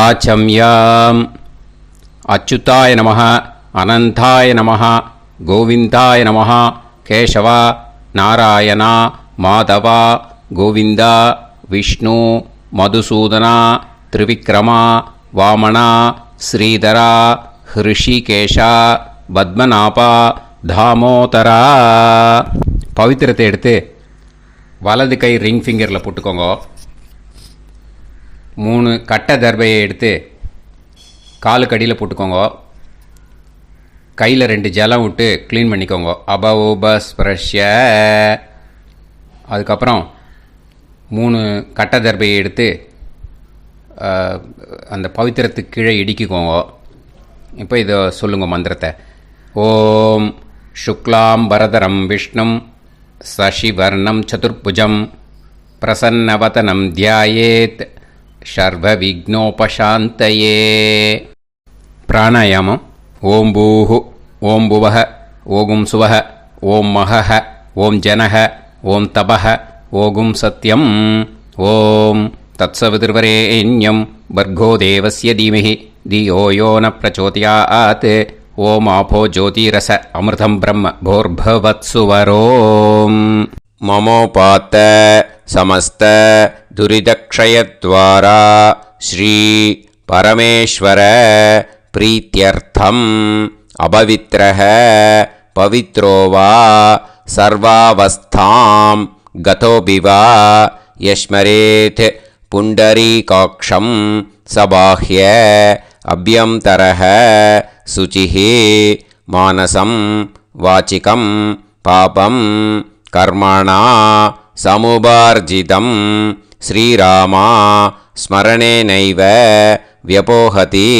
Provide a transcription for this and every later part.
ஆச்சம்யாம். அச்சுதாய நமः, அனந்தாய நமः, கோவிந்தாய நமः, கேசவா, நாராயணா, மாதவா, கோவிந்தா, விஷ்ணு, மதுசூதனா, திரிவிக்ரமா, வாமனா, ஸ்ரீதரா, ஹிருஷிகேஷா, பத்மநாபா, தாமோதரா. பவித்திரத்தை எடுத்து வலது கை ரிங் ஃபிங்கரில் போட்டுக்கோங்க. 3 கட்டை தர்பையை எடுத்து காலுக்கடியில் போட்டுக்கோங்க. கையில் 2 ஜலம் விட்டு க்ளீன் பண்ணிக்கோங்க. அபவோபஸ்பிரஷ்ய. அதுக்கப்புறம் 3 கட்டை தர்பையை எடுத்து அந்த பவித்திரத்துக்கு கீழே இடிக்கிக்கோங்க. இப்போ இதை சொல்லுங்க மந்திரத்தை. ஓம் சுக்லாம் பரதரம் விஷ்ணும் சசிவர்ணம் சதுர்புஜம் பிரசன்னவதனம் தியாயேத் சர்வ விக்னோபசாந்தயே. பிராணாயாமம். ஓம் பூஹு, ஓம் புவஹ, ஓகும் சுவஹ, ஓம் மஹஹ, ஓம் ஜனஹ, ஓம் தபஹ, ஓகும் சத்யம். ஓம் தத்சவிதுர்வரேண்யம் பர்கோ தேவஸ்ய தீமஹி தியோ யோ ந பிரச்சோதயாத். ஓம் ஆபோ ஜோதிரச அமிர்தம் பிரம்ம போர்பவத்சுவரோம். மமோபாத்த சமஸ்த துரிதக்ஷயத்வாரா ஸ்ரீ பரமேஸ்வர பிரீத்யர்த்தம் அபவித்ரஹ பவித்ரோ வா சர்வாவஸ்தாம் கதோபிவா யஸ்மரேத் புண்டரீகாக்ஷம் சபாஹ்ய அப்யந்தரஹ சுசிஹ மானசம் வாச்சிகம் பாபம் கர்மணா சமுபார்ஜிதம் ஸ்ரீராமா ஸ்மரணேனைவ வ்யபோஹதி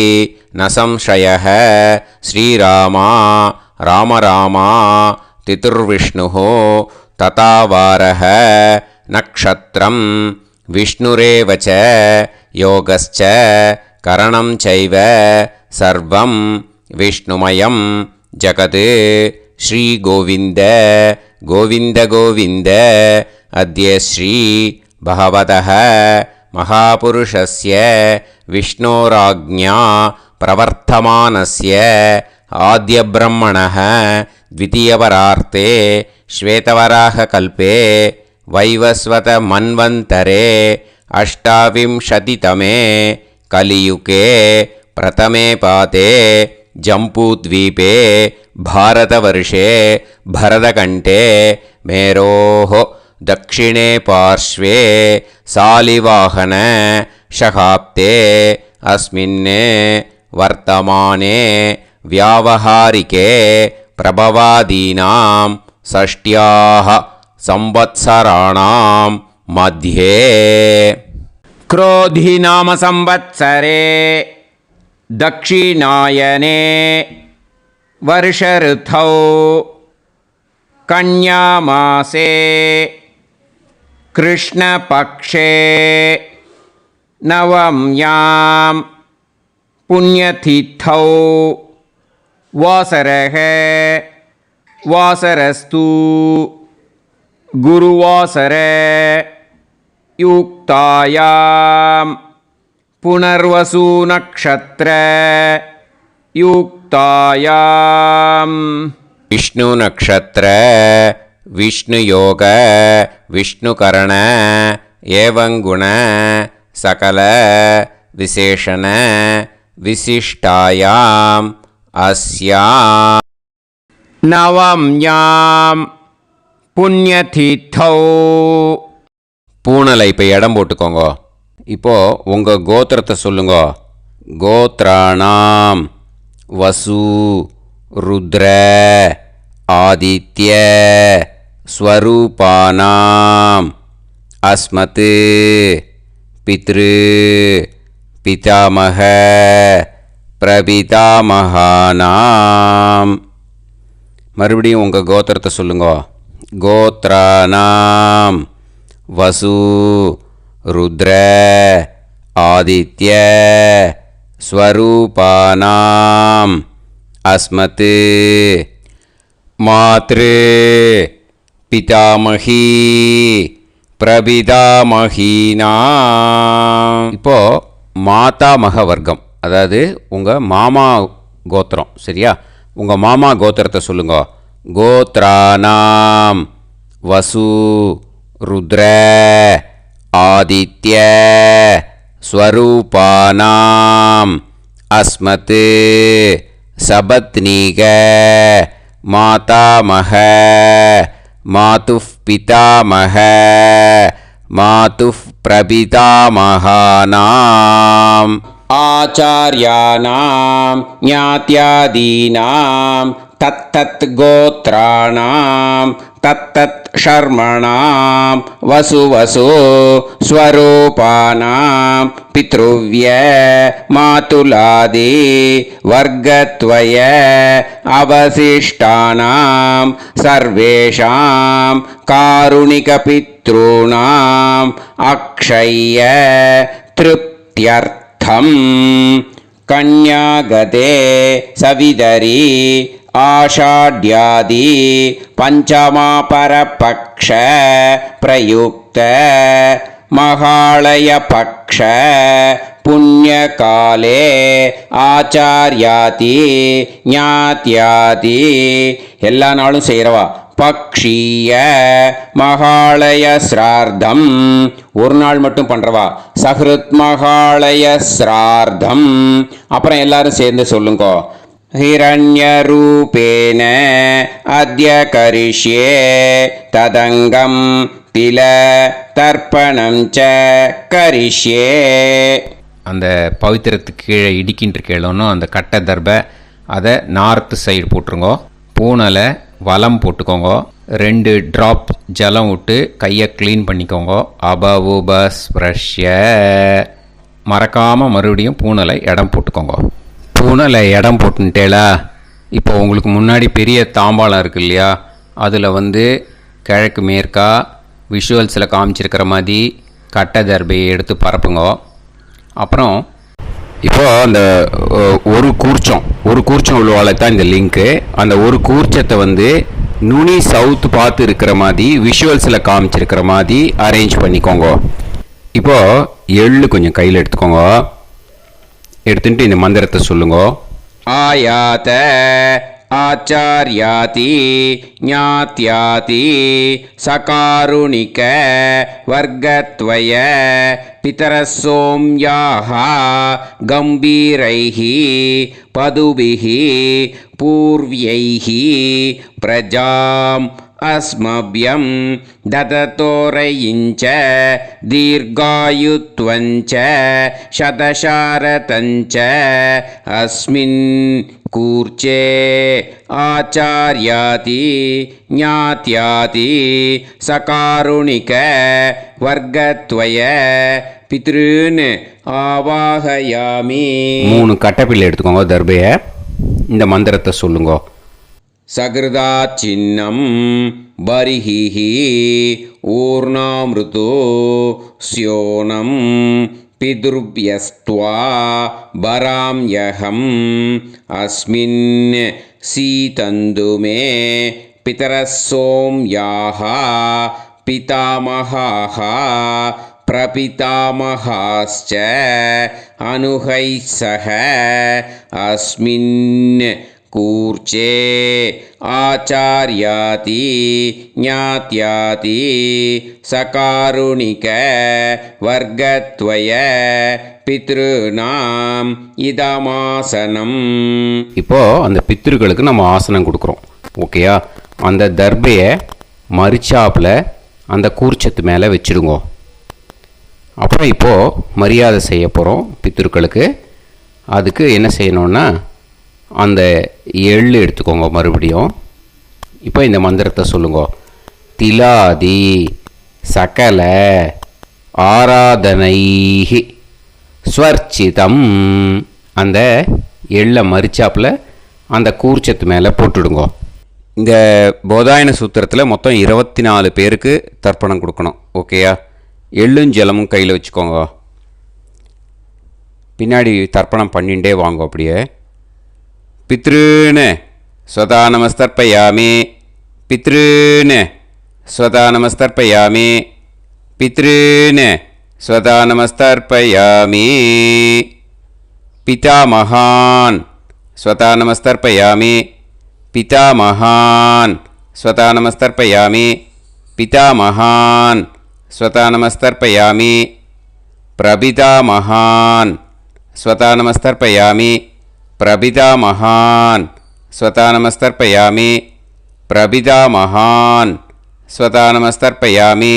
ந சம்சயः. ஸ்ரீராமா ராம ராமா திதுர்விஷ்ணுः ததாவாரः நக்ஷத்ரம் விஷ்ணுரேவ ச யோகஸ்ச கரணம் சைவ சர்வம் விஷ்ணுமயம் ஜகத். ஸ்ரீ கோவிந்த கோவிந்த கோவிந்த. அத்ய ஸ்ரீ பகவதः மகாபுருஷஸ்ய விஷ்ணோராஜ்ஞா பிரவர்த்தமானஸ்ய ஆத்யப்ரஹ்மணः த்விதீயபரார்த்தே ஸ்வேதவராககல்பே வைவஸ்வத மன்வந்தரே அஷ்டாவிம்சதிதமே கலியுகே பிரதமே பாதே ஜம்பூத்வீபே பாரதவர்ஷே பரதகண்டே மேரோः दक्षिणे पार्श्वे सालिवाहन शहाब्दे अस्मिन् वर्तमाने व्यावहारिके प्रभवादीनां षष्ट्याः संवत्सराणां मध्ये क्रोधिनाम संवत्सरे दक्षिणायने वर्षऋतौ कन्यामासे कृष्णपक्षे नवम्यां पुण्यतिथौ वासरः वासरस्तु गुरुवासर युक्तायां पुनर्वसु नक्षत्र युक्तायां विष्णु नक्षत्र विष्णु योग विष्णुकरण एवं गुण सकल विशेषण विशिष्टायाम अस्याम नवम्यां पुण्यतिथौ. பூனலை இப்போ இடம் போட்டுக்கோங்க. இப்போது உங்கள் கோத்திரத்தை சொல்லுங்க. கோத்ராணாம் வசு ருத்ர ஆதித்ய ஸ்வரூபானாம் அஸ்மத் பித்ரு பிதாமக பிரபிதாமகானாம். மறுபடியும் உங்கள் கோத்திரத்தை சொல்லுங்க. கோத்ராணாம் வசு ருத்ர ஆதித்ய ஸ்வரூபானாம் அஸ்மத் மாத்ரு பிதாமகி பிரபிதாமகீனாம். இப்போது மாதாமக வர்க்கம், அதாவது உங்கள் மாமா கோத்திரம். சரியா? உங்கள் மாமா கோத்திரத்தை சொல்லுங்க. கோத்ரானாம் வசு ருத்ர ஆதித்ய ஸ்வரூபானாம் அஸ்மத் சபத்னீக மாதாமக மாதுஃப் பிதாமக மாதுஃப் பிரபிதாமகானாம் ஆச்சார்யானாம் ஞாத்யாதீனாம் தத்தத் கோத்ராணாம் தத்தத் ஷர்மணாம் வசு ஸ்வரூபானாம் பித்ருவ்ய மாதுலாதி வர்க்கத்வய அவசிஷ்டானாம் சர்வேஷாம் காருணிக பித்ருணாம் அக்ஷய திருப்த்யர்த்தம் கன்யாகதே சவிதரி ஆஷாட்யாதி பஞ்சமாபரபக்ஷ பிரயுக்த மகாளய பக்ஷ புண்ணியகாலே ஆச்சார்யாதி ஞாத்யாதி எல்லா நாளும் செய்கிறவா பக்ஷீய மகாளய ஸ்ரார்த்தம் ஒரு நாள் மட்டும் பண்ணுறவா சஹ்ருத் மகாளய ஸ்ரார்த்தம். அப்புறம் எல்லாரும் சேர்ந்து சொல்லுங்க. ஹிரண்யரூபேன அத்ய கரிஷ்யே ததங்கம் தில தர்ப்பணம் ச கரிஷ்யே. அந்த பவித்திரத்துக்கு கீழே இடிக்கின்ற கேளோன்னு அந்த கட்டை தர்பை அதை நார்த்து சைடு போட்டுருங்க. பூனலை வலம் போட்டுக்கோங்க. 2 ட்ராப் ஜலம் விட்டு கையை க்ளீன் பண்ணிக்கோங்க. அபவுபஸ்ப்ரஷ்ய மறக்காமல் மறுபடியும் பூனலை இடம் போட்டுக்கோங்க. பூனலை இடம் போட்டுன்ட்டேலா. இப்போ உங்களுக்கு முன்னாடி பெரிய தாம்பாளம் இருக்குது இல்லையா, அதில் கிழக்கு மேற்கா விஷுவல்ஸில் காமிச்சிருக்கிற மாதிரி கட்டை தர்பையை எடுத்து பரப்புங்க. அப்புறம் இப்போது அந்த ஒரு கூர்ச்சம் உள்ளவாளை தான் இந்த லிங்க்கு. அந்த ஒரு கூர்ச்சத்தை நுனி சவுத்து பார்த்து இருக்கிற மாதிரி விஷுவல்ஸில் காமிச்சிருக்கிற மாதிரி அரேஞ்ச் பண்ணிக்கோங்க. இப்போது எள்ளு கொஞ்சம் கையில் எடுத்துக்கோங்க. எடுத்துட்டு இந்த மந்திரத்தை சொல்லுங்க. ஆயாத ஆச்சார்யாதி ஞாத்யாதி சகாருணிக வர்க்கத்வய பிதரசோம்யாக கம்பீரைஹி பதுபிஹி பூர்வ்யைஹி பிரஜாம் அஸ்மப்யம் தததோரயிஞ்ச தீர்காயுத்வஞ்ச சதசாரதஞ்ச அஸ்மின் கூர்ச்சே ஆச்சார்யாதி ஞாத்யாதி சகாருணிக வர்க்கத்வய பித்ருன் ஆவாஹயாமி. 3 கட்டப்பிள்ளை எடுத்துக்கோங்க. தர்பையை இந்த மந்திரத்தை சொல்லுங்க. சகிருதாச்சின்னம் பரிஹி ஊர்ணாமிருதோ ஸ்யோனம் பிதுர்பியஸ்த்வா பராம்யஹம் அஸ்மின் சீதந்துமே பிதரசோம்யாக பிதாமகாः பிரபிதாமகாஸ்ச அனுகைசஹ அஸ்மின் கூர்ச்சே ஆச்சார்யாதி ஞாத்யாதி சகாருணிக வர்க்கத்வய பித்ருநாம் இதமாசனம். இப்போது அந்த பித்ருக்களுக்கு நம்ம ஆசனம் கொடுக்குறோம். ஓகேயா? அந்த தர்பையை மரிச்சாப்பில் அந்த கூர்ச்சத்து மேலே வச்சுடுங்க. அப்புறம் இப்போது மரியாதை செய்ய போகிறோம் பித்ருக்களுக்கு. அதுக்கு என்ன செய்யணுன்னா அந்த எள்ளு எடுத்துக்கோங்க. மறுபடியும் இப்போ இந்த மந்திரத்தை சொல்லுங்க. திலாதி சகல ஆராதனைஹி ஸ்வர்ச்சிதம். அந்த எள்ளை மரிச்சாப்பில் அந்த கூர்ச்சத்து மேலே போட்டுடுங்க. இந்த போதாயன சூத்திரத்தில் மொத்தம் 24 பேருக்கு தர்ப்பணம் கொடுக்கணும். ஓகேயா? எள்ளும் ஜலமும் கையில் வச்சுக்கோங்க. பின்னாடி தர்ப்பணம் பண்ணிகிட்டே வாங்க. அப்படியே பித்ருன்னு ஸ்வதா நமஸ்தர்ப்பயாமி, பித்ருன்னு ஸ்வதா நமஸ்தர்ப்பயாமி, பித்ருன்னு स्वतानमस्तर्पयामि पितामहान् स्वतानमस्तर्पयामि पितामहान् स्वतानमस्तर्पयामि पितामहान् स्वतानमस्तर्पयामि प्रपितामहान् स्वतानमस्तर्पयामि प्रपितामहान् स्वतानमस्तर्पयामि प्रपितामहान् स्वतानमस्तर्पयामि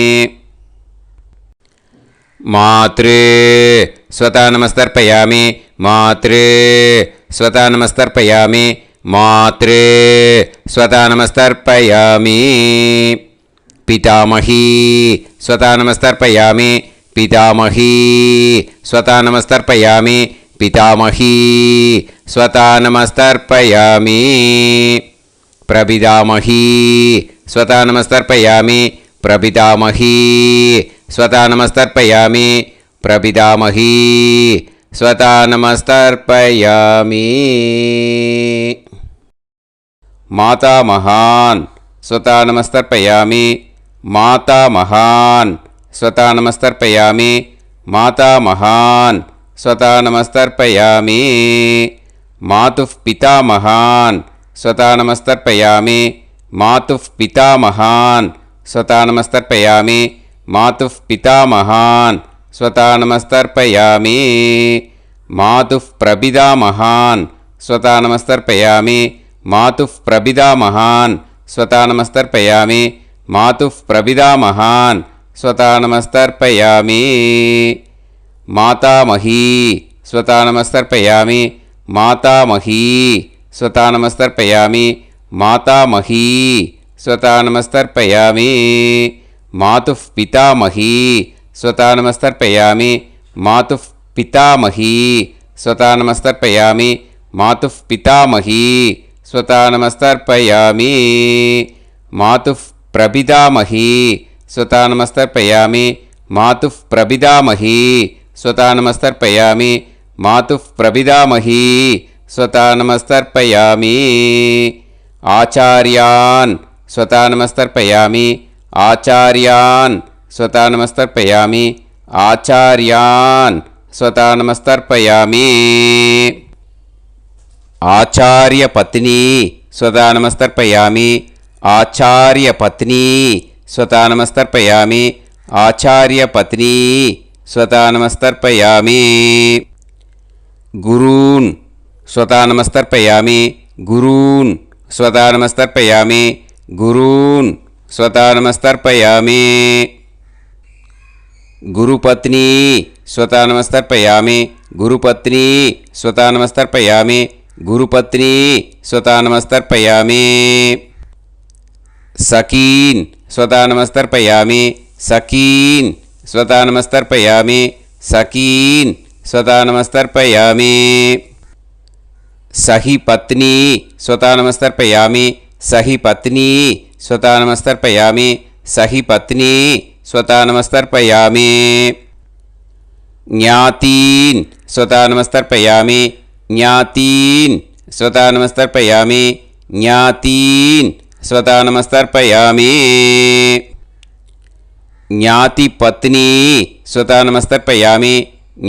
मातृ स्वतानमस्तर्पयामि मातृ स्वतानमस्तर्पयामि मातृ स्वतानमस्तर्पयामि पितामही स्वतानमस्तर्पयामि पितामही स्वतानमस्तर्पयामि पितामही स्वतानमस्तर्पयामि प्रपितामही स्वतानमस्तर्पयामि प्रपितामही स्वतानमस्तर्पयामि प्रपितामही स्वतानमस्तर्पयामि मातामहान् स्वतानमस्तर्पयामि मातामहान् स्वतानमस्तर्पयामि मातामहान् स्वतानमस्तर्पयामि मातुः पितामहान् स्वतानमस्तर्पयामि मातुः पितामहान् स्वतानमस्तर्पयामि मातुः पितामहान् स्वतानमस्तर्पयामि मातुः प्रपितामहान् स्वतानमस्तर्पयामि मातुः प्रपितामहान् स्वतानमस्तर्पयामि मातुः प्रपितामहान् स्वतानमस्तर्पयामि मातामही स्वतानमस्तर्पयामि मातामही स्वतानमस्तर्पयामि मातामही स्वतानमस्तर्पयामि मातुः पितामही स्वतानमस्तर्पयामि मातुः पितामही स्वतानमस्तर्पयामि मातुः पितामही स्वतानमस्तर्पयामि मातुः प्रपितामही स्वतानमस्तर्पयामि मातुः प्रपितामही स्वतानमस्तर्पयामि मातुः प्रपितामही स्वतानमस्तर्पयामि आचार्यान् स्वतानमस्तर्पयामि आचार्यान् स्वतानमस्तर्पयामि आचार्यान् स्वतानमस्तर्पयामि आचार्यपत्नी स्वतानमस्तर्पयामि आचार्यपत्नी स्वतानमस्तर्पयामि आचार्यपत्नी स्वतानमस्तर्पयामि गुरून् स्वतानमस्तर्पयामि गुरून् स्वतानमस्तर्पयामि गुरून् स्वतानमस्तर्पयामि गुरुपत्नी स्वतानमस्तर्पयामि गुरुपत्नी स्वतानमस्तर्पयामि गुरुपत्नी स्वतानमस्तर्पयामि सखीन् स्वतानमस्तर्पयामि सखीन् स्वतानमस्तर्पयामि सखीन् स्वतानमस्तर्पयामि सही पत्नी स्वतानमस्तर्पयामि सही पत्नी स्वतानमस्तर्पयामि सही पत्नी स्वतानमस्तर्पयामि ज्ञातीन् स्वतानमस्तर्पयामि ज्ञातीन् स्वतानमस्तर्पयामि ज्ञातीन् स्वतानमस्तर्पयामि ज्ञातिपत्नी स्वतानमस्तर्पयामि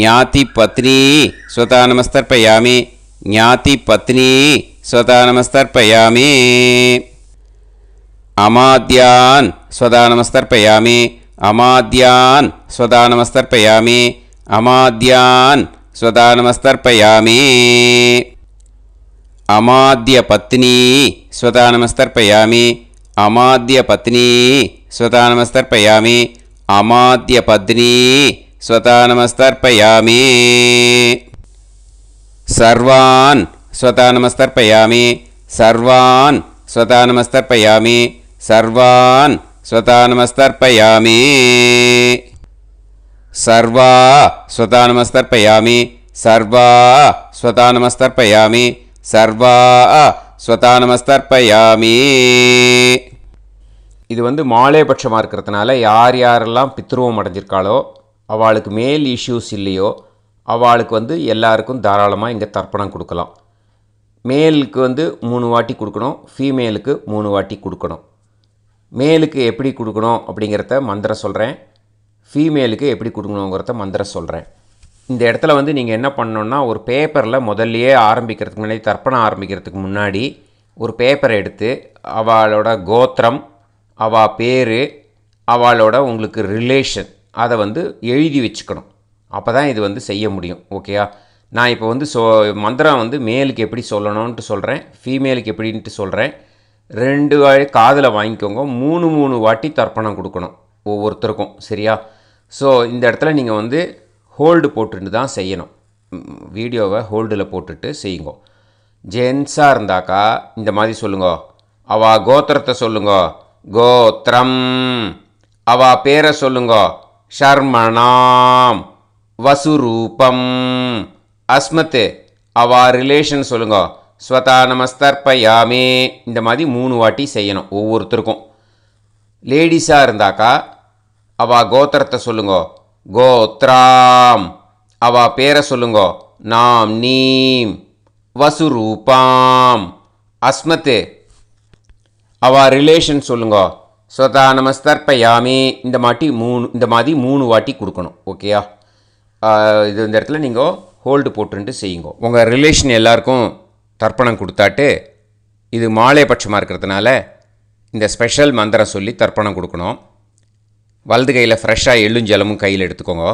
ज्ञातिपत्नी स्वतानमस्तर्पयामि ज्ञातिपत्नी स्वतानमस्तर्पयामि अमाद्यान् स्वतानमस्तर्पयामि अमाद्यान् स्वतानमस्तर्पयामि अमाद्यान् स्वतानमस्तर्पयामि अमाद्यपत्नी स्वतानमस्तर्पयामि अमाद्यपत्नी स्वतानमस्तर्पयामि अमाद्यपत्नी स्वतानमस्तर्पयामि सर्वान् स्वतानमस्तर्पयामि सर्वान् स्वतानमस्तर्पयामि सर्वान् स्वतानमस्तर्पयामि सर्वा स्वतानमस्तर्पयामि सर्वा स्वतानमस्तर्पयामि सर्वा स्वतानमस्तर्पयामि இது மாலைபட்சமாக இருக்கிறதுனால யார் யாரெல்லாம் பித்ருவம் அடைஞ்சிருக்காளோ அவளுக்கு மேல் இஷ்யூஸ் இல்லையோ அவளுக்கு எல்லாருக்கும் தாராளமாக இங்கே தர்ப்பணம் கொடுக்கலாம். மேலுக்கு 3 வாட்டி கொடுக்கணும், ஃபீமேலுக்கு 3 வாட்டி கொடுக்கணும். மேலுக்கு எப்படி கொடுக்கணும் அப்படிங்கிறத மந்திரம் சொல்கிறேன். ஃபீமேலுக்கு எப்படி கொடுக்கணுங்கிறத மந்திரம் சொல்கிறேன். இந்த இடத்துல வந்து நீங்கள் என்ன பண்ணணுன்னா, ஒரு பேப்பரில் முதல்லையே ஆரம்பிக்கிறதுக்கு முன்னாடி, தர்ப்பணம் ஆரம்பிக்கிறதுக்கு முன்னாடி ஒரு பேப்பரை எடுத்து அவளோட கோத்திரம், அவள் பேர், அவளோட உங்களுக்கு ரிலேஷன் அதை வந்து எழுதி வச்சுக்கணும். அப்போ தான் இது வந்து செய்ய முடியும். ஓகேயா? நான் இப்போ வந்து மந்திரம் வந்து மேலுக்கு எப்படி சொல்லணும்ன்ட்டு சொல்கிறேன், ஃபீமேலுக்கு எப்படின்ட்டு சொல்கிறேன். 2 காதில் வாங்கிக்கோங்க. 3 வாட்டி தர்ப்பணம் கொடுக்கணும் ஒவ்வொருத்தருக்கும். சரியா? ஸோ இந்த இடத்துல நீங்கள் வந்து ஹோல்டு போட்டுட்டு தான் செய்யணும். வீடியோவை ஹோல்டில் போட்டுட்டு செய்யுங்க. ஜென்ஸாக இருந்தாக்கா இந்த மாதிரி சொல்லுங்க. அவா கோத்திரத்தை சொல்லுங்க, கோத்திரம். அவா பேரை சொல்லுங்க, ஷர்மணாம் வசுரூபம். அஸ்மத்து. அவா ரிலேஷன் சொல்லுங்க, ஸ்வதா நமஸ்தர்ப்பயாமே. இந்த மாதிரி 3 வாட்டி செய்யணும் ஒவ்வொருத்தருக்கும். லேடிஸாக இருந்தாக்கா அவா கோத்திரத்தை சொல்லுங்க, கோத்ராம். அவா பேரை சொல்லுங்க, நாம் நீம் வசுரூபாம். அஸ்மத்து. அவா ரிலேஷன் சொல்லுங்க, ஸ்வதா நமஸ்தர்ப்பயாமே. இந்த மாதிரி 3 வாட்டி கொடுக்கணும். ஓகேயா? இது இந்த இடத்துல நீங்கள் ஹோல்டு போட்டுன்ட்டு செய்யுங்க. உங்கள் ரிலேஷன் எல்லாருக்கும் தர்ப்பணம் கொடுத்தாட்டு, இது மாலை பட்சமாக இருக்கிறதுனால இந்த ஸ்பெஷல் மந்திரம் சொல்லி தர்ப்பணம் கொடுக்கணும். வலது கையில் ஃப்ரெஷ்ஷாக எள்ளும் ஜலமும் கையில் எடுத்துக்கோங்க.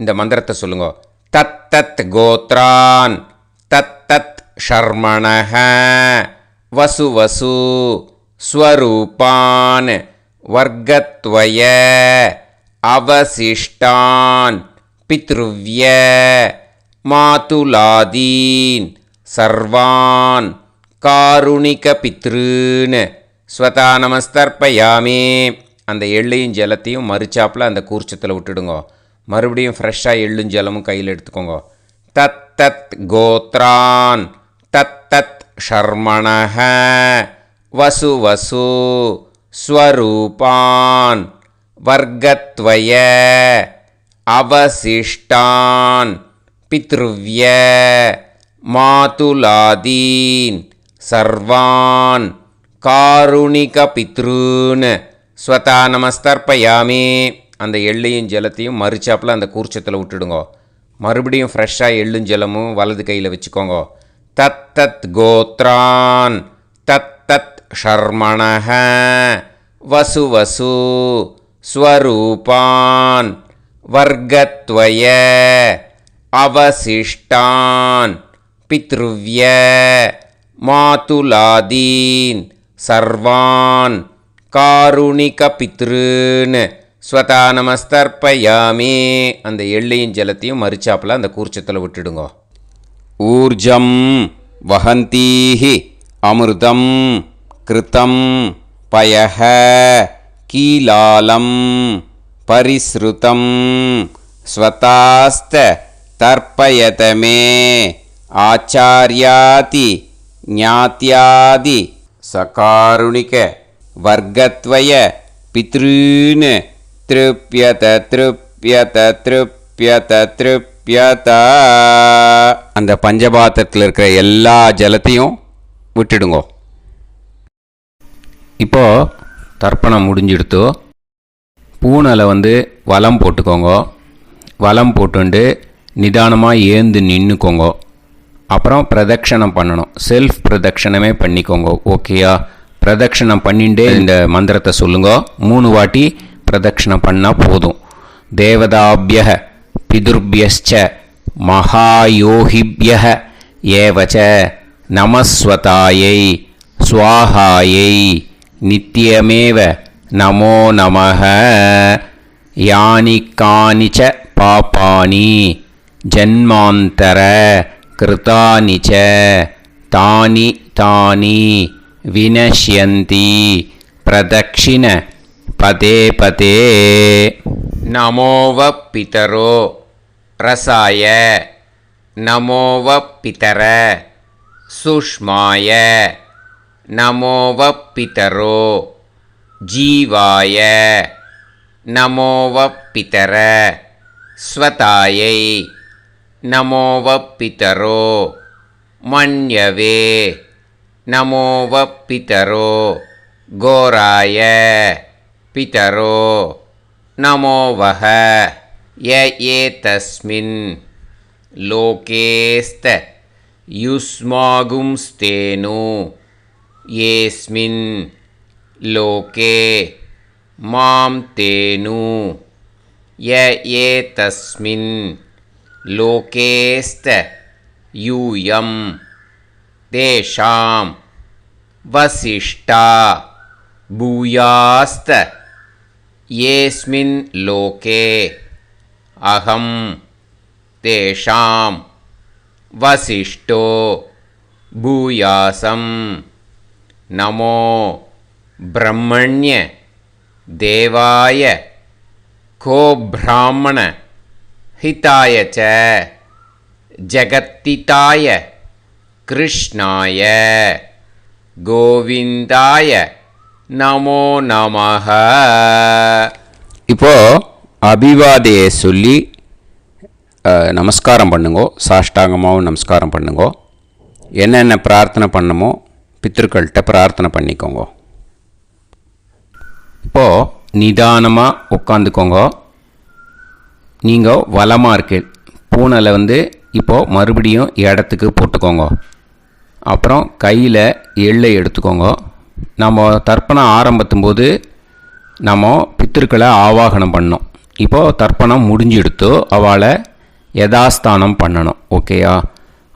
இந்த மந்திரத்தை சொல்லுங்க. தத் தத் கோத்ரான் தத் தத் ஷர்மணஹ வசு வசு ஸ்வரூபான் வர்க்கத்வய அவசிஷ்டான் பித்ருவ்ய மாதுலாதீன் சர்வான் காருணிக பித்ருன் ஸ்வதா நமஸ்தர்ப்பயாமே. அந்த எள்ளையும் ஜலத்தையும் மறுச்சாப்பில் அந்த கூர்ச்சத்தில் விட்டுடுங்க. மறுபடியும் ஃப்ரெஷ்ஷாக எள்ளும் ஜலமும் கையில் எடுத்துக்கோங்க. தத் தத் கோத்ரான் தத் தத் ஷர்மணஹ வசு வசு ஸ்வரூபான் வர்க்கத்வய அவசிஷ்டான் பித்ருவ்ய மாதுலாதீன் சர்வான் காருணிக பித்ருன் ஸ்வதா நமஸ்தர்ப்பயாமே. அந்த எள்ளையும் ஜலத்தையும் மறுச்சாப்பில் அந்த கூர்ச்சத்தில் விட்டுடுங்க. மறுபடியும் ஃப்ரெஷ்ஷாக எள்ளும் ஜலமும் வலது கையில் வச்சுக்கோங்க. தத் தத் கோத்ரான் தத் தத் ஷர்மணஹ வசு வசு ஸ்வரூபான் வர்க்கத்வய அவசிஷ்டான் பித்ருவ்ய மாதுலாதீன் சர்வான் காருணிக பித்ருன் ஸ்வதா நமஸ்தர்ப்பயாமே. அந்த எள்ளையும் ஜலத்தையும் மறுச்சாப்பில் அந்த கூர்ச்சத்தில் விட்டுடுங்க. ஊர்ஜம் வஹந்தீஹி அமிர்தம் கிருதம் பயஹ கீலாலம் பரிஸ்ருதம் ஸ்வதாஸ்த தர்ப்பயதமே ஆச்சார்யாதி ஞாத்யாதி சகாருணிக வர்க்கத்வய பித்ருன் திருப்யத திருப்யத திருப்யத திருப்யத. அந்த பஞ்சபாத்திரத்தில் இருக்கிற எல்லா ஜலத்தையும் விட்டுடுங்க. இப்போது தர்ப்பணம் முடிஞ்சிடுத்து. பூனலை வந்து வலம் போட்டுக்கோங்க. வலம் போட்டுண்டு நிதானமாக ஏந்து நின்றுக்கோங்க. அப்புறம் பிரதட்சணம் பண்ணணும். செல்ஃப் பிரதட்சணமே பண்ணிக்கோங்க. ஓகேயா? பிரதட்சணம் பண்ணிட்டு இந்த மந்திரத்தை சொல்லுங்க. 3 வாட்டி பிரதட்சணம் பண்ணால் போதும். தேவதாபியः பிதுர்பியஸ்ச மகாயோகிபியः ஏவச்ச நமஸ்வதாயை ஸ்வாஹாயை நித்யமேவ நமோ நமः. யானி கானிச்ச பாபானி ஜன்மாந்தர கிருதானி ச தானி தானி வினஷ்யந்தி பிரதக்ஷிண பதே பதே. நமோவ பிதரோ ரசாய நமோவ பிதர சுஷ்மாய நமோவ பிதரோ ஜீவாய நமோவ பிதர ஸ்வதாயை நமோவ பிதரோ மன்யவே நமோவ பிதரோ கோராய பிதரோ நமோ வஹ ய ஏதஸ்மின் லோகேஸ்த யுஸ்மாகும்ஸ்தேனு ஏஸ்மின் லோகே மாம் தேனு ய ஏதஸ்மின் லோகேஸ்த யூயம் தேஷாம் வசிஷ்டா பூயாஸ்த ஏஸ்மின் லோகே அகம் தேஷாம் வசிஷ்டோ பூயாசம் நமோ பிரம்மண்ய தேவாய கோ பிராமண ஹிதாய ச ஜகத்திதாய கிருஷ்ணாய கோவிந்தாய நமோ நமஹ. இப்போது அபிவாதையை சொல்லி நமஸ்காரம் பண்ணுங்கோ, சாஷ்டாங்கமாகவும் நமஸ்காரம் பண்ணுங்கோ. என்னென்ன பிரார்த்தனை பண்ணமோ பித்ருக்கள்கிட்ட பிரார்த்தனை பண்ணிக்கோங்க. இப்போது நிதானமாக உட்காந்துக்கோங்க. நீங்கள் வலமாக இருக்கு பூனலை இப்போது மறுபடியும் இடத்துக்கு போட்டுக்கோங்க. அப்புறம் கையில் எள்ளை எடுத்துக்கோங்க. நம்ம தர்ப்பணம் ஆரம்பத்தும் போது நம்ம பித்திருக்களை ஆவாகனம் பண்ணோம். இப்போது தர்ப்பணம் முடிஞ்செடுத்து அவளை யதாஸ்தானம் பண்ணணும். ஓகேயா?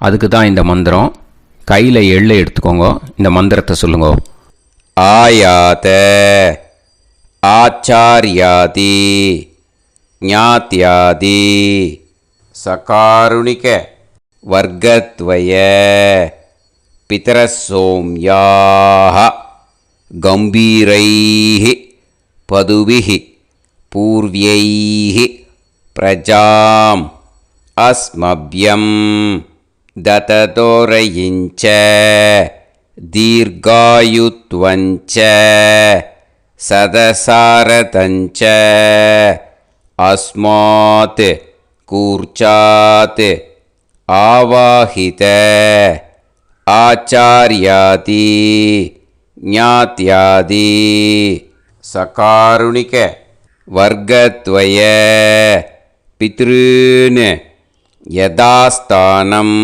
அதுக்கு தான் இந்த மந்திரம். கையில் எள்ளை எடுத்துக்கோங்க. இந்த மந்திரத்தை சொல்லுங்க. ஆயாத ஆச்சாரியாதி ஞாத்யாதி சகாருணிக வர்க்கத்வய பிதரசோம்யாஹ கம்பீரைஹ பதுபிஹ பூர்வ்யைஹ பிரஜாம் அஸ்மப்யம் தததோரயிஞ்ச தீர்காயுத்வஞ்ச சதசாரதஞ்ச அஸ்மாத் கூர்ச்சாத் ஆவாஹித ஆச்சார்யாதி ஞாத்யாதி சகாருணிக வர்க்கத்வய பித்ருன் யதாஸ்தானம்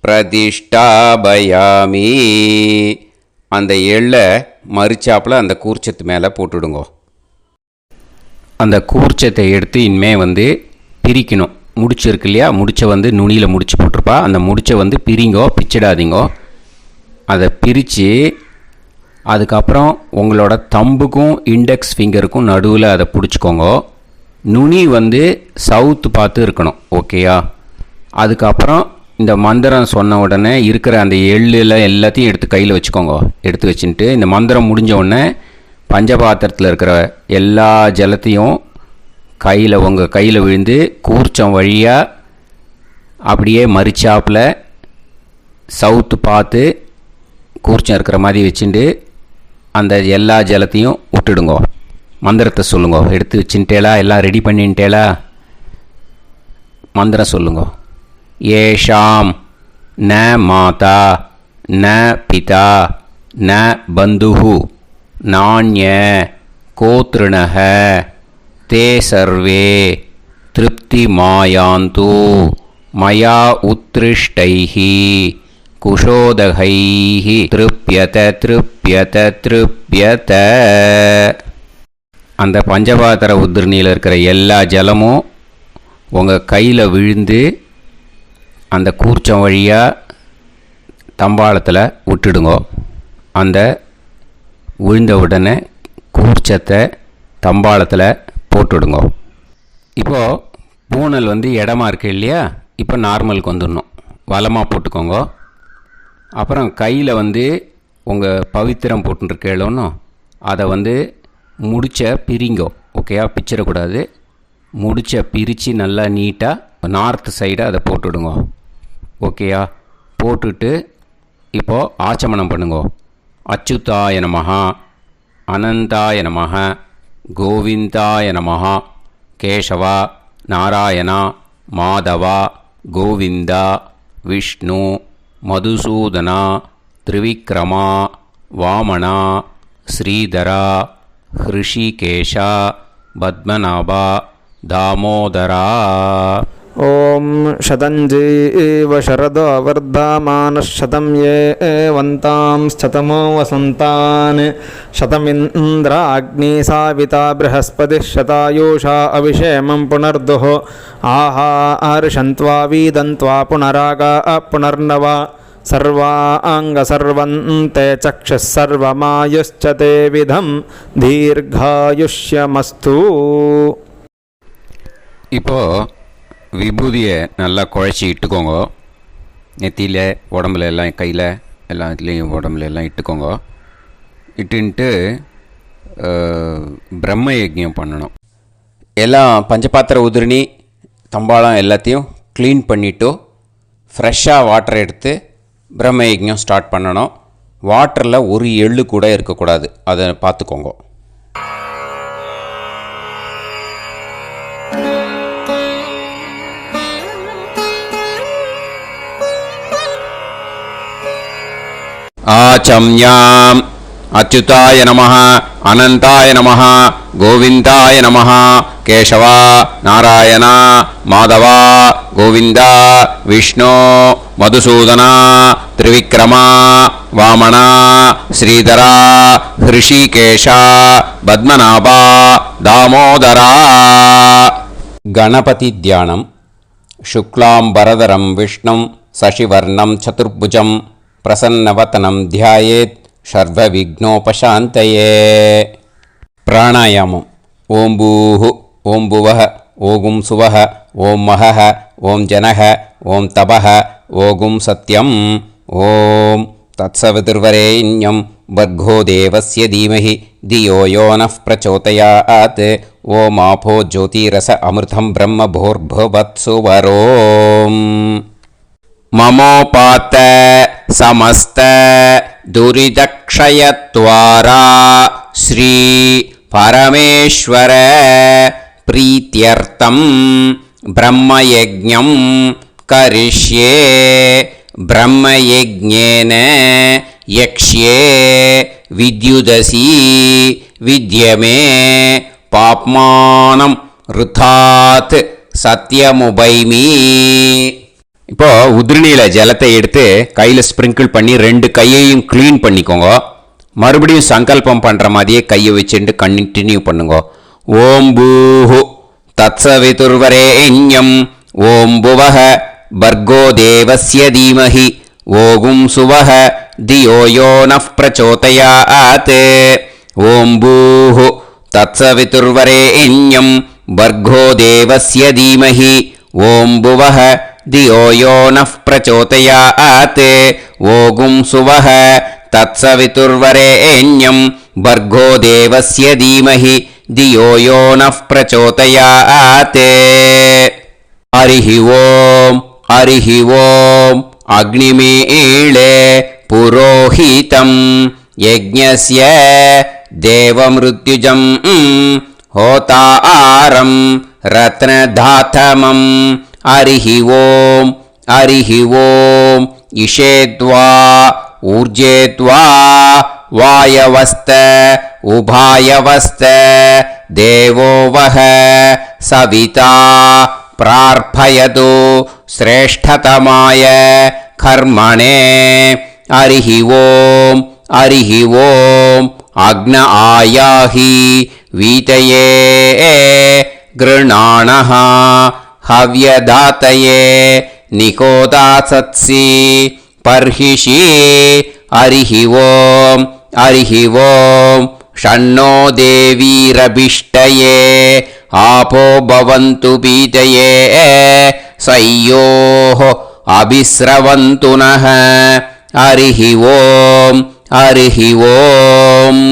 பிரதிஷ்டாபயாமி. அந்த எள்ளை மறிச்சாப்பில் அந்த கூர்ச்சத்து மேலே போட்டுடுங்கோ. அந்த கூர்ச்சத்தை எடுத்து இனிமே பிரிக்கணும். முடிச்சு இருக்கு இல்லையா, முடிச்சை நுனியில் முடிச்சு போட்டிருப்பா. அந்த முடிச்சை பிரிங்கோ, பிச்சிடாதீங்கோ. அதை பிரித்து அதுக்கப்புறம் உங்களோட தம்புக்கும் இண்டெக்ஸ் ஃபிங்கருக்கும் நடுவில் அதை பிடிச்சிக்கோங்க. நுனி சவுத்து பார்த்து இருக்கணும். ஓகேயா? அதுக்கப்புறம் இந்த மந்திரம் சொன்ன உடனே இருக்கிற அந்த எள்ளில் எல்லாத்தையும் எடுத்து கையில் வச்சுக்கோங்க. எடுத்து வச்சுட்டு இந்த மந்திரம் முடிஞ்ச உடனே பஞ்சபாத்திரத்தில் இருக்கிற எல்லா ஜலத்தையும் உங்கள் கையில் விழுந்து கூர்ச்சம் வழியாக அப்படியே மறிச்சாப்பில் சவுத்து பார்த்து கூர்ச்சம் இருக்கிற மாதிரி வச்சுட்டு அந்த எல்லா ஜலத்தையும் விட்டுடுங்கோ. மந்திரத்தை சொல்லுங்க. எடுத்து வச்சுட்டேலா? எல்லாம் ரெடி பண்ணிட்டேலா? மந்திரம் சொல்லுங்க. ஏஷாம் ந மாதா ந பிதா ந பந்துஹு நாண்ய கோத்ருணஹ தே சர்வே திருப்தி மாயாந்து மயா உத்ருஷ்டைஹி குஷோதகைஹி திருப்யத திருப்யத திருப்யத. அந்த பஞ்சபாத்திர உதிரணியில் இருக்கிற எல்லா ஜலமும் உங்கள் கையில் விழுந்து அந்த கூர்ச்சம் வழியாக தம்பாளத்தில் விட்டுடுங்கோ. அந்த விழுந்த உடனே கூர்ச்சத்தை தம்பாளத்தில் போட்டுடுங்கோ. இப்போது பூனல் இடமா இருக்கு இல்லையா, இப்போ நார்மலுக்கு வந்துடணும். வலமாக போட்டுக்கோங்க. அப்புறம் கையில் உங்கள் பவித்திரம் போட்டுருக்கேளோன்னு அதை முடிச்ச பிரிங்கோ. ஓகேயா? பிச்சிடக்கூடாது. முடிச்ச பிரித்து நல்லா நீட்டாக நார்த்து சைடை அதை போட்டுடுங்க. ஓகேயா? போட்டுட்டு இப்போது ஆச்சமனம் பண்ணுங்கோ. அச்சுதாய நமஹ அனந்தாய நமஹ கோவிந்தாய நமஹ கேசவா நாராயணா மாதவா கோவிந்தா விஷ்ணு மதுசூதனா திரிவிக்ரமா வாமனா ஸ்ரீதரா ஹிருஷிகேஷா பத்மநாபா தாமோதரா. ஓம் शतञ्जीव शरदो वर्धमानः शतं ये वन्तां शतमो वसन्तान् शतमिन्द्राग्नी साविता बृहस्पतिः शतायुषा अभिषेमं पुनर्दुः आहार्षन्त्वा वीदन्त्वा पुनरागा पुनर्नव सर्वाङ्गसर्वन्ते चक्षुः सर्वमायुश्च ते विधं दीर्घायुष्यमस्तु. இப்போது விபூதியை நல்லா குழச்சி இட்டுக்கோங்க. நெத்தியில், உடம்புல எல்லாம், கையில் எல்லாத்துலேயும் உடம்புல எல்லாம் இட்டுக்கோங்க. இட்டுன்ட்டு பிரம்ம யஜ்ஞம் பண்ணணும். எல்லாம் பஞ்சபாத்திர உதிரணி தம்பாளம் எல்லாத்தையும் க்ளீன் பண்ணிவிட்டு ஃப்ரெஷ்ஷாக வாட்டர் எடுத்து பிரம்ம யஜ்ஞம் ஸ்டார்ட் பண்ணணும். வாட்டரில் ஒரு எள்ளு கூட இருக்கக்கூடாது, அதை பார்த்துக்கோங்க. ஆச்சம்யாம் அச்சுதாய நமः அனந்தாய நமः கோவிந்தாய நமः கேசவா நாராயணா மாதவா கோவிந்தா விஷ்ணு மதுசூதனா திரிவிக்ரமா வாமனா ஸ்ரீதரா ஹிருஷிகேஷா பத்மநாபா தாமோதரா. கணபதி தியானம். शुक्लांबरधरं विष्णुं शशिवर्णं चतुर्भुजं प्रसन्नवदनं ध्यायेत् सर्वविघ्नोपशान्तये. प्राणायामम्. ओं भूः ओं भुवः ओं सुवः ओं महः ओं जनः ओं तपः ओं सत्यम्. ओं तत्सवितुर्वरेण्यं भर्गो देवस्य धीमहि धियो यो नः प्रचोदयात्. ओम आपो ज्योतिरस अमृतं ब्रह्म भूर्भुवत्सुवरोम्. ममोपात समस्त दुरितक्षयत्वारा श्री परमेश्वर प्रीत्यर्थं ब्रह्मयज्ञं करिष्ये. ब्रह्मयज्ञेन यक्ष्ये विद्युदसि विद्यमे பாப்மானம் ருத்தாத் சத்தியமுபைமி. இப்போ உதிரணியில் ஜலத்தை எடுத்து கையில் ஸ்ப்ரிங்கிள் பண்ணி 2 கையையும் க்ளீன் பண்ணிக்கோங்க. மறுபடியும் சங்கல்பம் பண்ணுற மாதிரியே கையை வச்சுட்டு கண்டினியூ பண்ணுங்க. ஓம் பூஹு தத்சவிதுர்வரேண்யம் ஓம் புவஹ பர்கோ தேவஸ்ய தீமஹி ஓகும் சுவஹ தியோ யோ நஃப் பிரச்சோதயாத். ஓம் பூஹு तत्सवितुर्वरेण्यं भर्गो देवस्य धीमहि ॐ भुवः धियो यो नः प्रचोदयात्. ओगुं सुवः तत्सवितुर्वरेण्यं भर्गो देवस्य धीमहि धियो यो नः प्रचोदयात्. हरिः ॐ हरिः ॐ. अग्निमीळे पुरोहितं यज्ञस्य देवमृत्युजं होतारं रत्नधातमं. हरिः ॐ हरिः ॐ. इषेद्वा ऊर्जेद्वा वायवस्त उभायवस्त देवो वः सविता प्रार्थयतु श्रेष्ठतमाय कर्मणे. हरिः ॐ हरिः ॐ. अग्न आयाहि वीतये गृणाणः हव्यदातये निकोदासत्सि पर्हिषि. हरिः ॐ हरिः ॐ. षण्णो देवीरभिष्टये आपो भवन्तु पीतये सयोः अभिस्रवन्तु नः. हरिः ॐ ஹரிஹி ஓம்.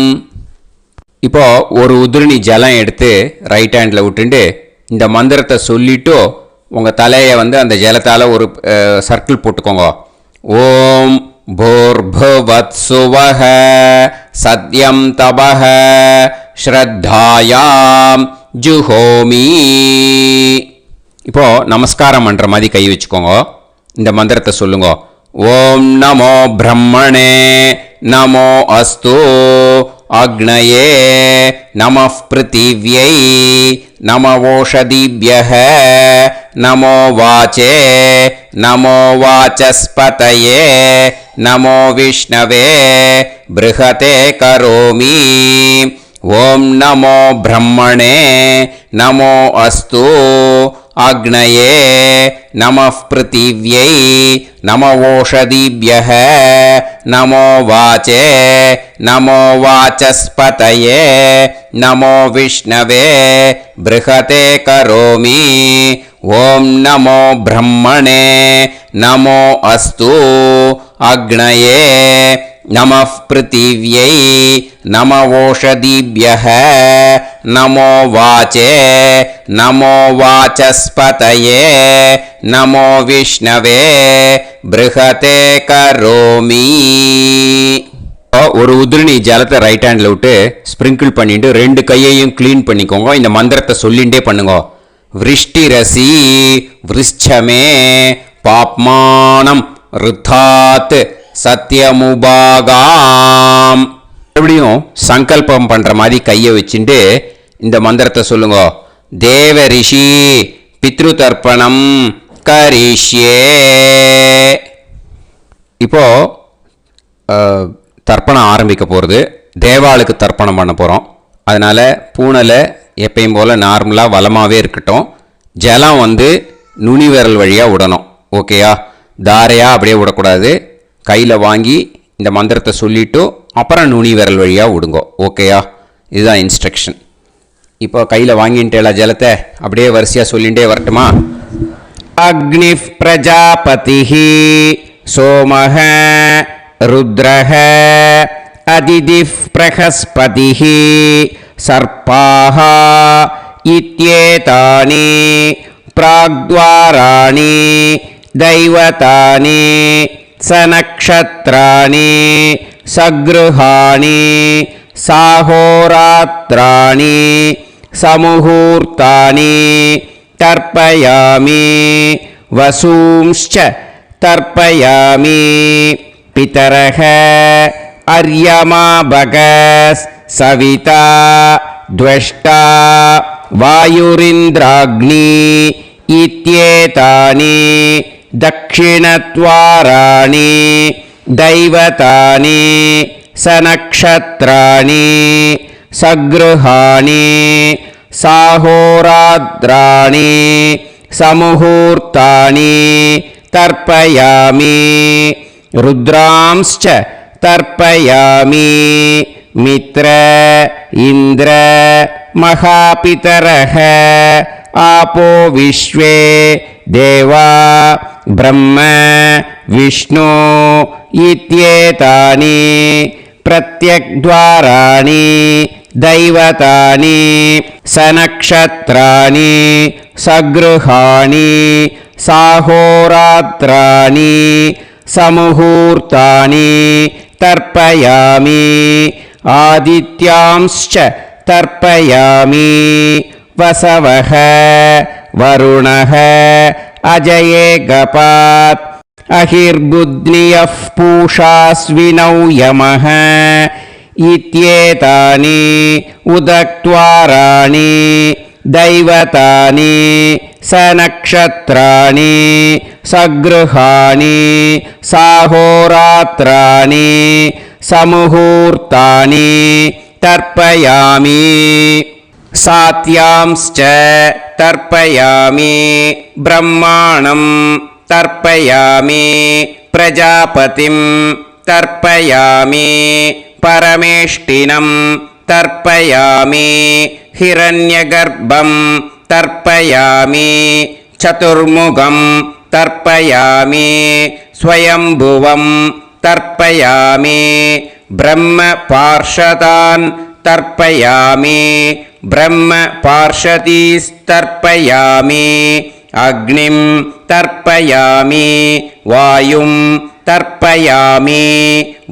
இப்போ ஒரு உதிரணி ஜலம் எடுத்து ரைட் ஹேண்டில் விட்டுண்டு இந்த மந்திரத்தை சொல்லிவிட்டு உங்கள் தலையை அந்த ஜலத்தால் ஒரு சர்க்கிள் போட்டுக்கோங்க. ஓம் பூர்புவத்சுவஹ சத்யம் தபஹ ஸ்ரத்தாயாம் ஜுஹோமி. இப்போது நமஸ்காரம் பண்ணுற மாதிரி கை வச்சுக்கோங்க. இந்த மந்திரத்தை சொல்லுங்க. ஓம் நமோ பிரம்மணே நமோ அஸ்து अग्नये नमः पृथिव्यै नमो ओषधीभ्यः नमो वाचे नमो वाचस्पतये नमो विष्णवे बृहते करोमि ॐ नमो ब्रह्मणे नमो अस्तु अग्नये नमः पृथिव्यै नमो ओषधीभ्यः नमो वाचे नमो वाचस्पतये नमो विष्णवे बृहते करोमि ॐ नमो ब्रह्मणे नमो अस्तु अग्नये नमः पृथिव्यै नमो ओषधीभ्यः नमो वाचे नमो वाचस्पतये नमो विष्णवे बृहते करोमि ஒரு உதிரணி ஜலத்தை ரைட் ஹேண்டில் விட்டு ஸ்ப்ரிங்கிள் பண்ணிட்டு ரெண்டு கையையும் க்ளீன் பண்ணிக்கோங்க. இந்த மந்திரத்தை சொல்லிகிட்டே பண்ணுங்க. விருஷ்டிரசி விருஷ்சமே பாப்மானம் ருத்தாத் சத்யமுபாகாம். மறுபடியும் சங்கல்பம் பண்ணுற மாதிரி கையை வச்சுட்டு இந்த மந்திரத்தை சொல்லுங்க. தேவ ரிஷி பித்ரு தர்ப்பணம் கரிஷ்யே. இப்போது தர்ப்பணம் ஆரம்பிக்க போகிறது. தேவாளுக்கு தர்ப்பணம் பண்ண போகிறோம். அதனால் பூனலை எப்பயும் போல் நார்மலாக வளமாகவே இருக்கட்டும். ஜலம் நுனி விரல் வழியாக விடணும். ஓகேயா? தாரையாக அப்படியே விடக்கூடாது. கையில் வாங்கி இந்த மந்திரத்தை சொல்லிவிட்டு அப்புறம் நுனி விரல் வழியாக விடுங்கோ. ஓகேயா? இதுதான் இன்ஸ்ட்ரக்ஷன். இப்போ கையில் வாங்கிட்டேல ஜலத்தை அப்படியே வரிசையாக சொல்லிகிட்டே வரட்டுமா? அக்னி பிரஜாபதி சோமஹ ருத்ரஹ அதிதி பிரகஸ்பதி சர்பாஹ இத்யேதானி பிராக்த்வாராணி தைவதானி சநக்ஷத்ராணி சக்ருஹாணி சாஹோராத்ராணி சமுஹூர்த்தானி தர்ப்பயாமி வசூம்ச்ச தர்ப்பயாமி பிதரஹ அர்யமா பகஸ் சவிதா த்வஷ்டா வாயுரிந்திராக்னி இத்யேதானி தக்ஷிணத்வாராணி தைவதானி சநக்ஷத்ராணி சக்ருஹாணி சாஹோராத்ராணி சமுஹூர்த்தானி தர்ப்பயாமி ருத்ராம்ஸ்ச தர்ப்பயாமி மித்ர இந்திர மகாபிதரஹ ஆபோ விஸ்வே தேவா பிரம்ம விஷ்ணு இத்யேதானி பிரத்யக்த்வாராணி தைவதானி சநக்ஷத்ராணி சக்ருஹாணி சாஹோராத்ராணி சமுஹூர்த்தானி தர்ப்பயாமி ஆதித்யாம்ஸ்ச தர்ப்பயாமி வசவஹ வருணஹ அஜயே கபாத் அஹிர்புத்னியஃப் பூஷாஸ்வினௌ யமஹ இத்யேதானி உதக்த்வாராணி தைவதானி சநக்ஷத்ராணி சக்ருஹாணி சாஹோராத்ராணி சமுஹூர்த்தானி தர்ப்பயாமி சாத்யாம்ஸ்ச தர்ப்பயாமி பிரம்மாணம் தர்ப்பயாமி பிரஜாபதிம் தர்ப்பயாமி பரமேஷ்டினம் தர்ப்பயாமி ஹிரண்யகர்ப்பம் தர்ப்பயாமி சதுர்முகம் தர்ப்பயாமி ஸ்வயம்புவம் தர்ப்பயாமி பிரம்ம பார்ஷதான் தர்ப்பயாமி பிரம்ம பார்ஷதீஸ்தர்ப்பயாமி அக்னிம் தர்ப்பயாமி வாயும் தர்ப்பயாமி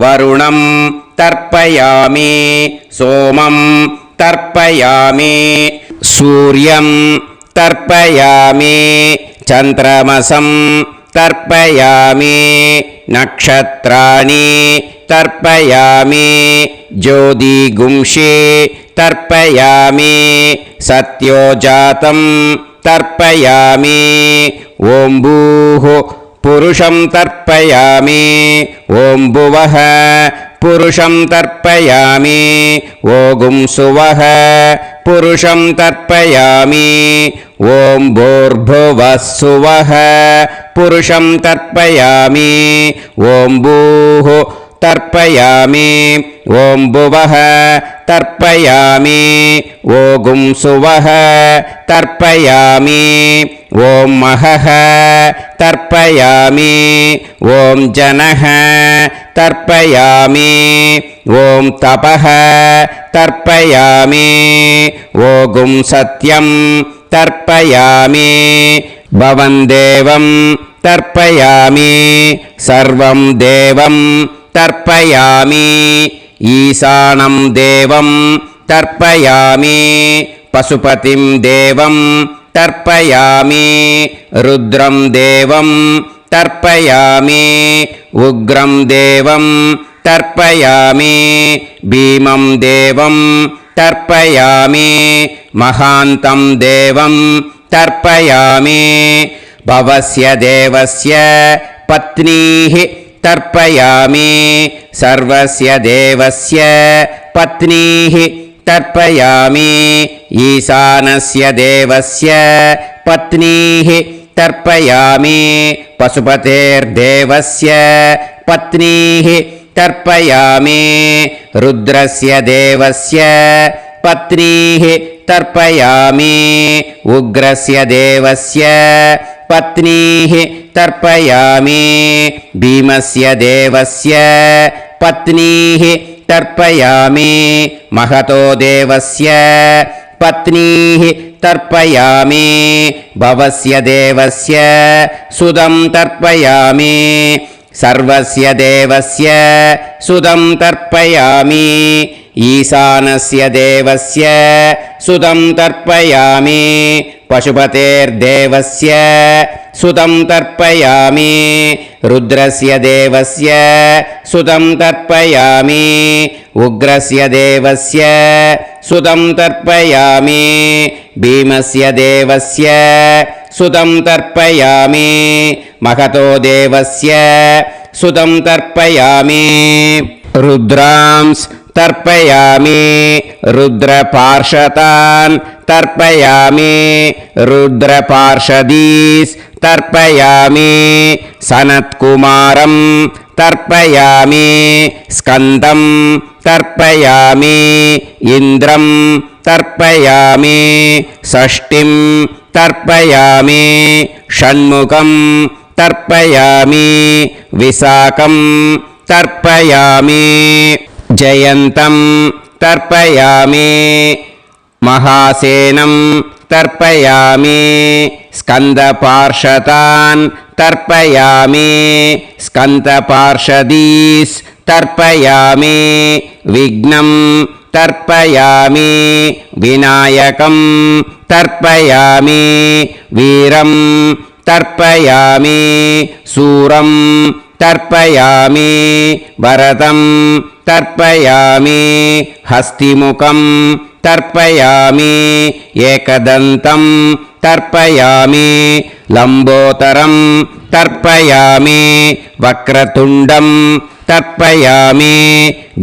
வருணம் தர்ப்பயாமி சோமம் தர்ப்பயாமி சூர்யம் தர்ப்பயாமி சந்திரமசம் தர்ப்பயாமி நக்ஷத்ராணி तर्पयामि ज्योतिगुंषि तर्पयामि सत्योजातं तर्पयामि ॐ भूः पुरुषं तर्पयामि ॐ भुवः पुरुषं तर्पयामि ॐ सुवः पुरुषं तर्पयामि ॐ भूर्भुवः सुवः पुरुषं तर्पयामि ॐ भूः तर्पयामि ॐ भुवः तर्पयामि ॐ सुवः तर्पयामि ॐ महः तर्पयामि ॐ जनः तर्पयामि ॐ तपः तर्पयामि ॐ सत्यं तर्पयामि भवं देवं तर्पयामि सर्वं देवं तर्पयामि ईशानं देवं तर्पयामि पशुपतिं देवं तर्पयामि रुद्रं देवं तर्पयामि उग्रं देवं तर्पयामि भीमं देवं तर्पयामि महान्तं देवं तर्पयामि भवस्य देवस्य पत्नीः तर्पयामि सर्वस्य देवस्य पत्नीः तर्पयामि ईशानस्य देवस्य पत्नीः तर्पयामि पशुपतेर्देवस्य पत्नीः तर्पयामि रुद्रस्य देवस्य पत्नीः तर्पयामि उग्रस्य देवस्य पत्नीः तर्पयामि भीमस्य देवस्य पत्नीः तर्पयामि महतो देवस्य पत्नीः तर्पयामि भवस्य देवस्य सुदं तर्पयामि सर्वस्य देवस्य सुदं तर्पयामि ईशानस्य देवस्य सुदं तर्पयामि पशुपतेर्देवस्य सुदं तर्पयामि रुद्रस्य देवस्य सुदं तर्पयामि उग्रस्य देवस्य सुदं तर्पयामि भीमस्य देवस्य सुदं तर्पयामि महतो देवस्य सुदं तर्पयामि रुद्रांस् तर्पयामि रुद्रपार्षदान् तर्पयामि रुद्रपार्षदीस् तर्पयामि सनत्कुमारं तर्पयामि स्कन्दं तर्पयामि इन्द्रं तर्पयामि षष्टिं तर्पयामि षण्मुखं तर्पयामि विशाखं तर्पयामि जयन्तं तर्पयामि महासेनं तर्पयामि स्कन्दपार्षदान् तर्पयामि स्कन्दपार्षदीस् तर्पयामि विघ्नं तर्पयामि विनायकं तर्पयामि वीरं तर्पयामि सूरं तर्पयामि भरतं तर्पयामि हस्तिमुखं तर्पयामि एकदन्तं तर्पयामि लम्बोदरं तर्पयामि वक्रतुण्डं तर्पयामि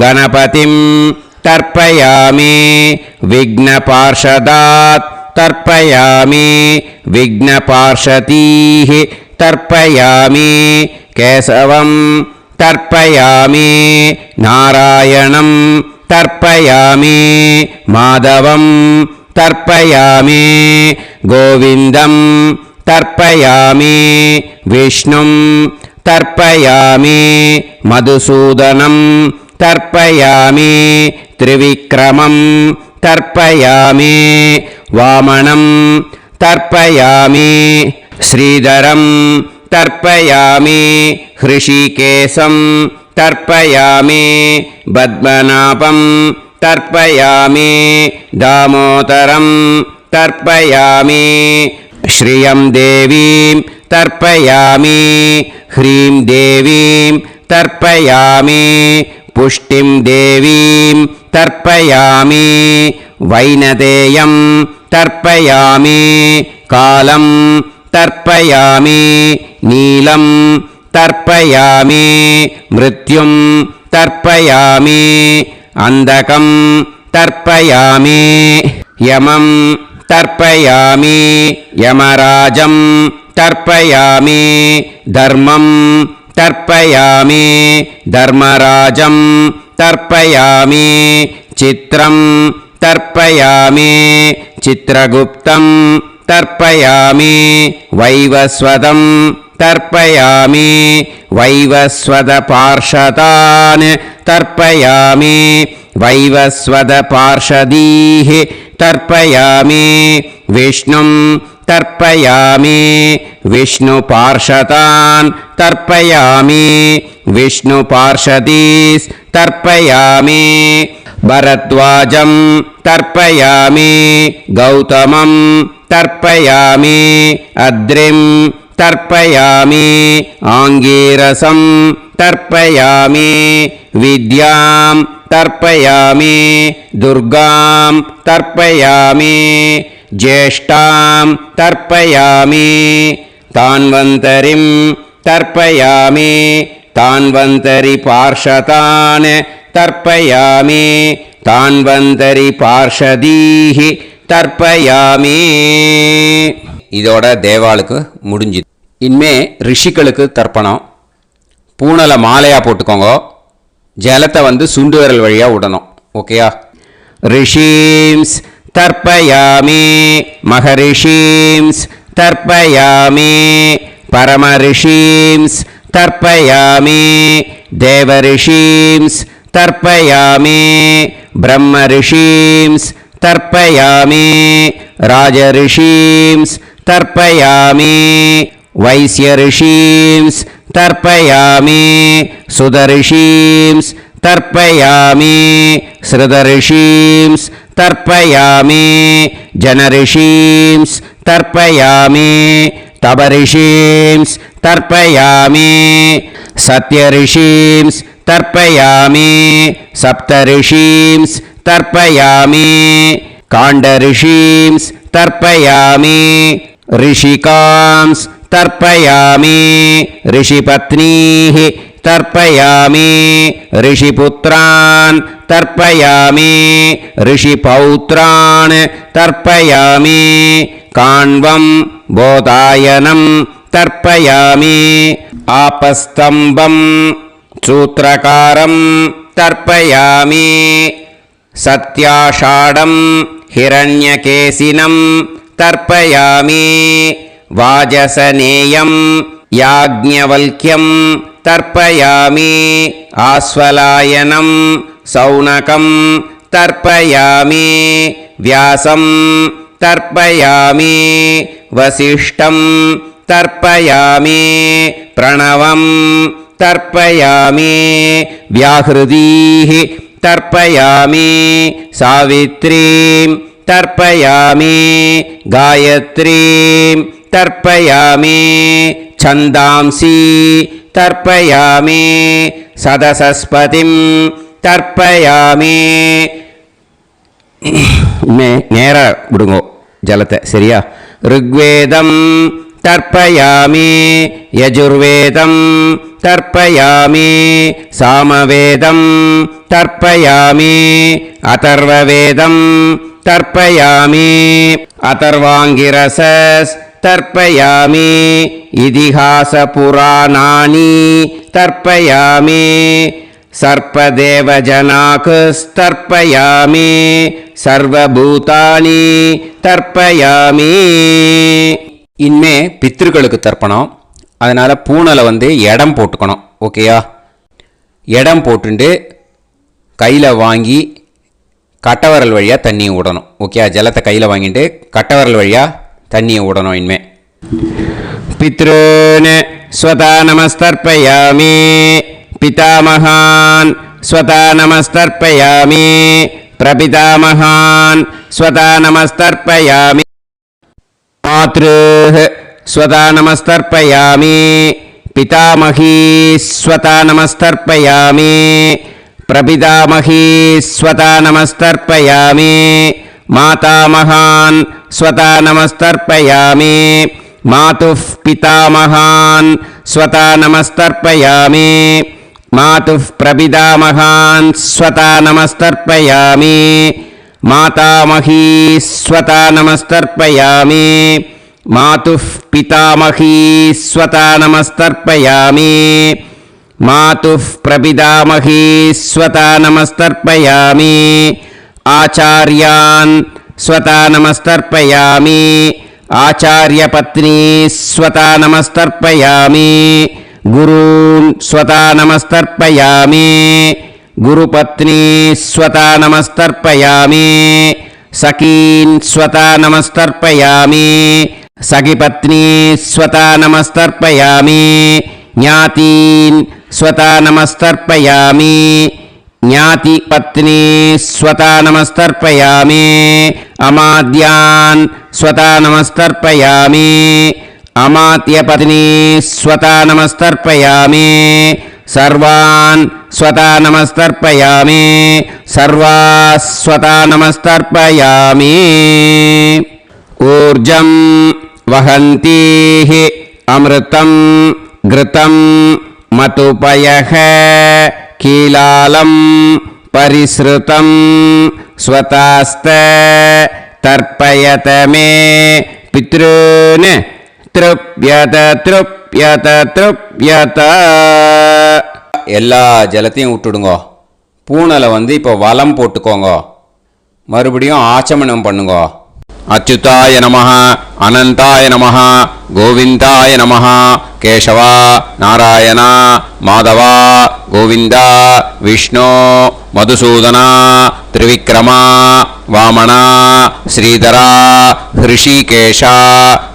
गणपतिं तर्पयामि विघ्नपार्षदात् तर्पयामि विघ्नपार्षदीः तर्पयामि केशवं तर्पयामि नारायणं तर्पयामि माधवं तर्पयामि गोविन्दं तर्पयामि विष्णुं तर्पयामि मधुसूदनं तर्पयामि त्रिविक्रमं तर्पयामि वामनं तर्पयामि श्रीधरं तर्पयामि हृषीकेशं तर्पयामि पद्मनाभं तर्पयामि दामोदरं तर्पयामि श्रियं देवीं तर्पयामि ह्रीं देवीं तर्पयामि पुष्टिं देवीं तर्पयामि वैनतेयं तर्पयामि कालं तर्पयामि नीलं तर्पयामि मृत्युं तर्पयामि अन्धकं तर्पयामि यमं तर्पयामि यमराजं तर्पयामि धर्मं तर्पयामि धर्मराजं तर्पयामि चित्रं तर्पयामि चित्रगुप्तं तर्पयामि वैवस्वतं तर्पयामि वैवस्वतपार्षदान् तर्पयामि वैवस्वतपार्षदीः तर्पयामि विष्णुं तर्पयामि विष्णुपार्षदान् तर्पयामि विष्णुपार्षदीस् तर्पयामि भरद्वाजं तर्पयामि गौतमं तर्पयामि अद्रिं तर्पयामि आङ्गीरसं तर्पयामि विद्यां तर्पयामि दुर्गां तर्पयामि ज्येष्ठां तर्पयामि तान्वन्तरिं तर्पयामि तान्वन्तरिपार्षदान् तर्पयामि तान्वन्तरिपार्षदीः தர்ப்பயாமி. இதோட தேவாளுக்கு முடிஞ்சுது. இனிமே ரிஷிகளுக்கு தர்ப்பணம். பூனலை மாலையாக போட்டுக்கோங்க. ஜலத்தை வந்து சுண்டு விரல் வழியாக விடணும். ஓகேயா? ரிஷீம்ஸ் தர்ப்பயாமி மகரிஷீம்ஸ் தர்ப்பயாமி பரமரிஷீம்ஸ் தர்ப்பயாமி தேவரிஷீம்ஸ் தர்ப்பயாமி பிரம்மரிஷீம்ஸ் तर्पयामि राजऋषींस् तर्पयामि वैश्यऋषींस् तर्पयामि सुदऋषींस् तर्पयामि श्रुतऋषींस् तर्पयामि जनऋषींस् तर्पयामि तपऋषींस् तर्पयामि सत्यऋषींस् तर्पयामि सप्तऋषींस् तर्पयामि काण्डऋषींस् तर्पयामि ऋषिकांस् तर्पयामि ऋषिपत्नीः तर्पयामि ऋषिपुत्रान् तर्पयामि ऋषिपौत्रान् तर्पयामि काण्वं बोधायनं तर्पयामि आपस्तम्भं सूत्रकारं तर्पयामि सत्याषाढं हिरण्यकेशिनं तर्पयामि वाजसनेयं याज्ञवल्क्यं तर्पयामि आस्वलायनं सौनकं तर्पयामि व्यासं तर्पयामि वसिष्ठं तर्पयामि प्रणवं तर्पयामि व्याहृतीः तर्पयामि सावित्रीं तर्पयामि गायत्रीं तर्पयामि छन्दांसि तर्पयामि सदसस्पतिं तर्पयामि. நேரா விடுங்கோ ஜலத்தை. சரியா? ऋग्वेदं तर्पयामि यजुर्वेदं तर्पयामि सामवेदं तर्पयामि अथर्ववेदं तर्पयामि अथर्वाङ्गिरसस् तर्पयामि इतिहासपुराणानि तर्पयामि सर्पदेवजनाकस्तर्पयामि सर्वभूतानि तर्पयामि. இனிமே பித்ருக்களுக்கு தர்ப்பணம். அதனால் பூனலை வந்து இடம் போட்டுக்கணும். ஓகேயா? இடம் போட்டுண்டு கையில் வாங்கி கட்டவரல் வழியாக தண்ணியை விடணும். ஓகே? ஜலத்தை கையில் வாங்கிட்டு கட்டவரல் வழியாக தண்ணியை விடணும். இனிமே பித்ருன் ஸ்வதா நமஸ்தர்ப்பயாமி பிதாமகான் ஸ்வதா நமஸ்தர்ப்பயாமி பிரபிதாமகான் ஸ்வதா நமஸ்தர்ப்பயாமி मातृः स्वदा नमस्तर्पयामि पितामही स्वता नमस्तर्पयामि प्रपितामही स्वता नमस्तर्पयामि मातामहान् स्वता नमस्तर्पयामि मातुः पितामहान् स्वता नमस्तर्पयामि मातुः प्रपितामहान् स्वता नमस्तर्पयामि मातामही स्वता नमस्तर्पयामि मातुः पितामही स्वता नमस्तर्पयामि मातुः प्रपितामही स्वता नमस्तर्पयामि आचार्यान् स्वता नमस्तर्पयामि आचार्यपत्नी स्वता नमस्तर्पयामि गुरून् स्वता नमस्तर्पयामि गुरुपत्नी स्वता नमस्तर्पयामि सखीन् स्वता नमस्तर्पयामि सखिपत्नी स्वता नमस्तर्पयामि ज्ञातीन् स्वता नमस्तर्पयामि ज्ञातिपत्नी स्वता नमस्तर्पयामि अमाद्यान् स्वता नमस्तर्पयामि अमात्यपत्नी स्वता नमस्तर्पयामि सर्वान् स्वता नमस्तर्पयामि सर्वाः स्वता नमस्तर्पयामि ऊर्जं वहन्तीः अमृतं घृतं मतुपयः कीलालं परिसृतं स्वतास्त तर्पयत मे पितॄन् तृप्यत तृप्यत तृप्यत எல்லா ஜலத்தையும் விட்டுடுங்கோ. பூனலை வந்து இப்போ வலம் போட்டுக்கோங்க. மறுபடியும் ஆச்சமனம் பண்ணுங்க. அச்சுதாய நமஹ அனந்தாய நமஹ கோவிந்தாய நமஹ கேசவா நாராயணா மாதவா கோவிந்தா விஷ்ணு மதுசூதனா திரிவிக்ரமா வாமனா ஸ்ரீதரா ஹிருஷிகேஷா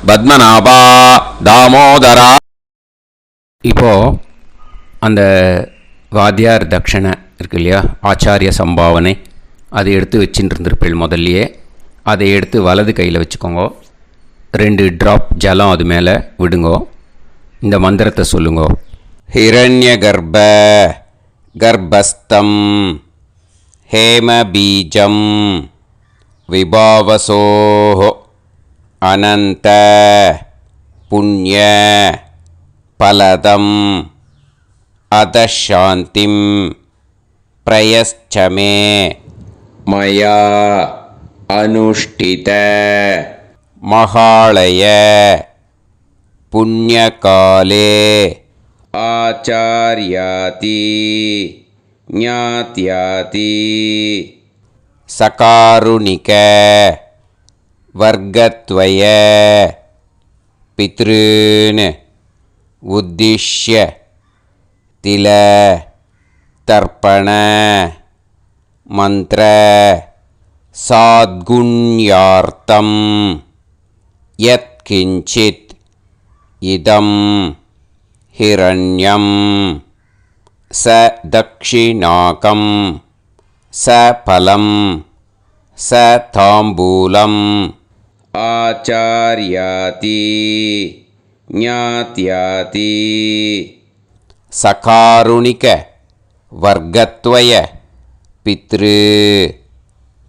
பத்மநாபா தாமோதரா. இப்போ அந்த வாத்தியார் தட்சணை இருக்கு இல்லையா, ஆச்சாரிய சம்பாவனை, அதை எடுத்து வச்சுட்டு இருந்திருப்பேள் முதல்லையே. அதை எடுத்து வலது கையில் வச்சுக்கோங்க. 2 ட்ராப் ஜலம் அது மேலே விடுங்கோ. இந்த மந்திரத்தை சொல்லுங்கோ. ஹிரண்ய கர்ப்ப கர்ப்பஸ்தம் ஹேம பீஜம் விபாவசோ அனந்த புண்ணிய பலதம் அதசாந்திம் பிரயச்சமே மயா அனுஷ்டித மகாளய புண்ணியகாலே ஆச்சார்யாதி ஞாத்யாதி சகாருணிக வர்க்கத்வய பித்ருன் உத்திஷ்ய தில தர்ப்பண மந்திர சாத்குண்யார்த்தம் யத்கிஞ்சித் இதம் ஹிரண்யம் ச தக்ஷிணாகம் ச பலம் ச தாம்பூலம் ஆச்சார்யாதி ஞாத்யாதி சகாருணிக வர்க்கத்வய பித்ரு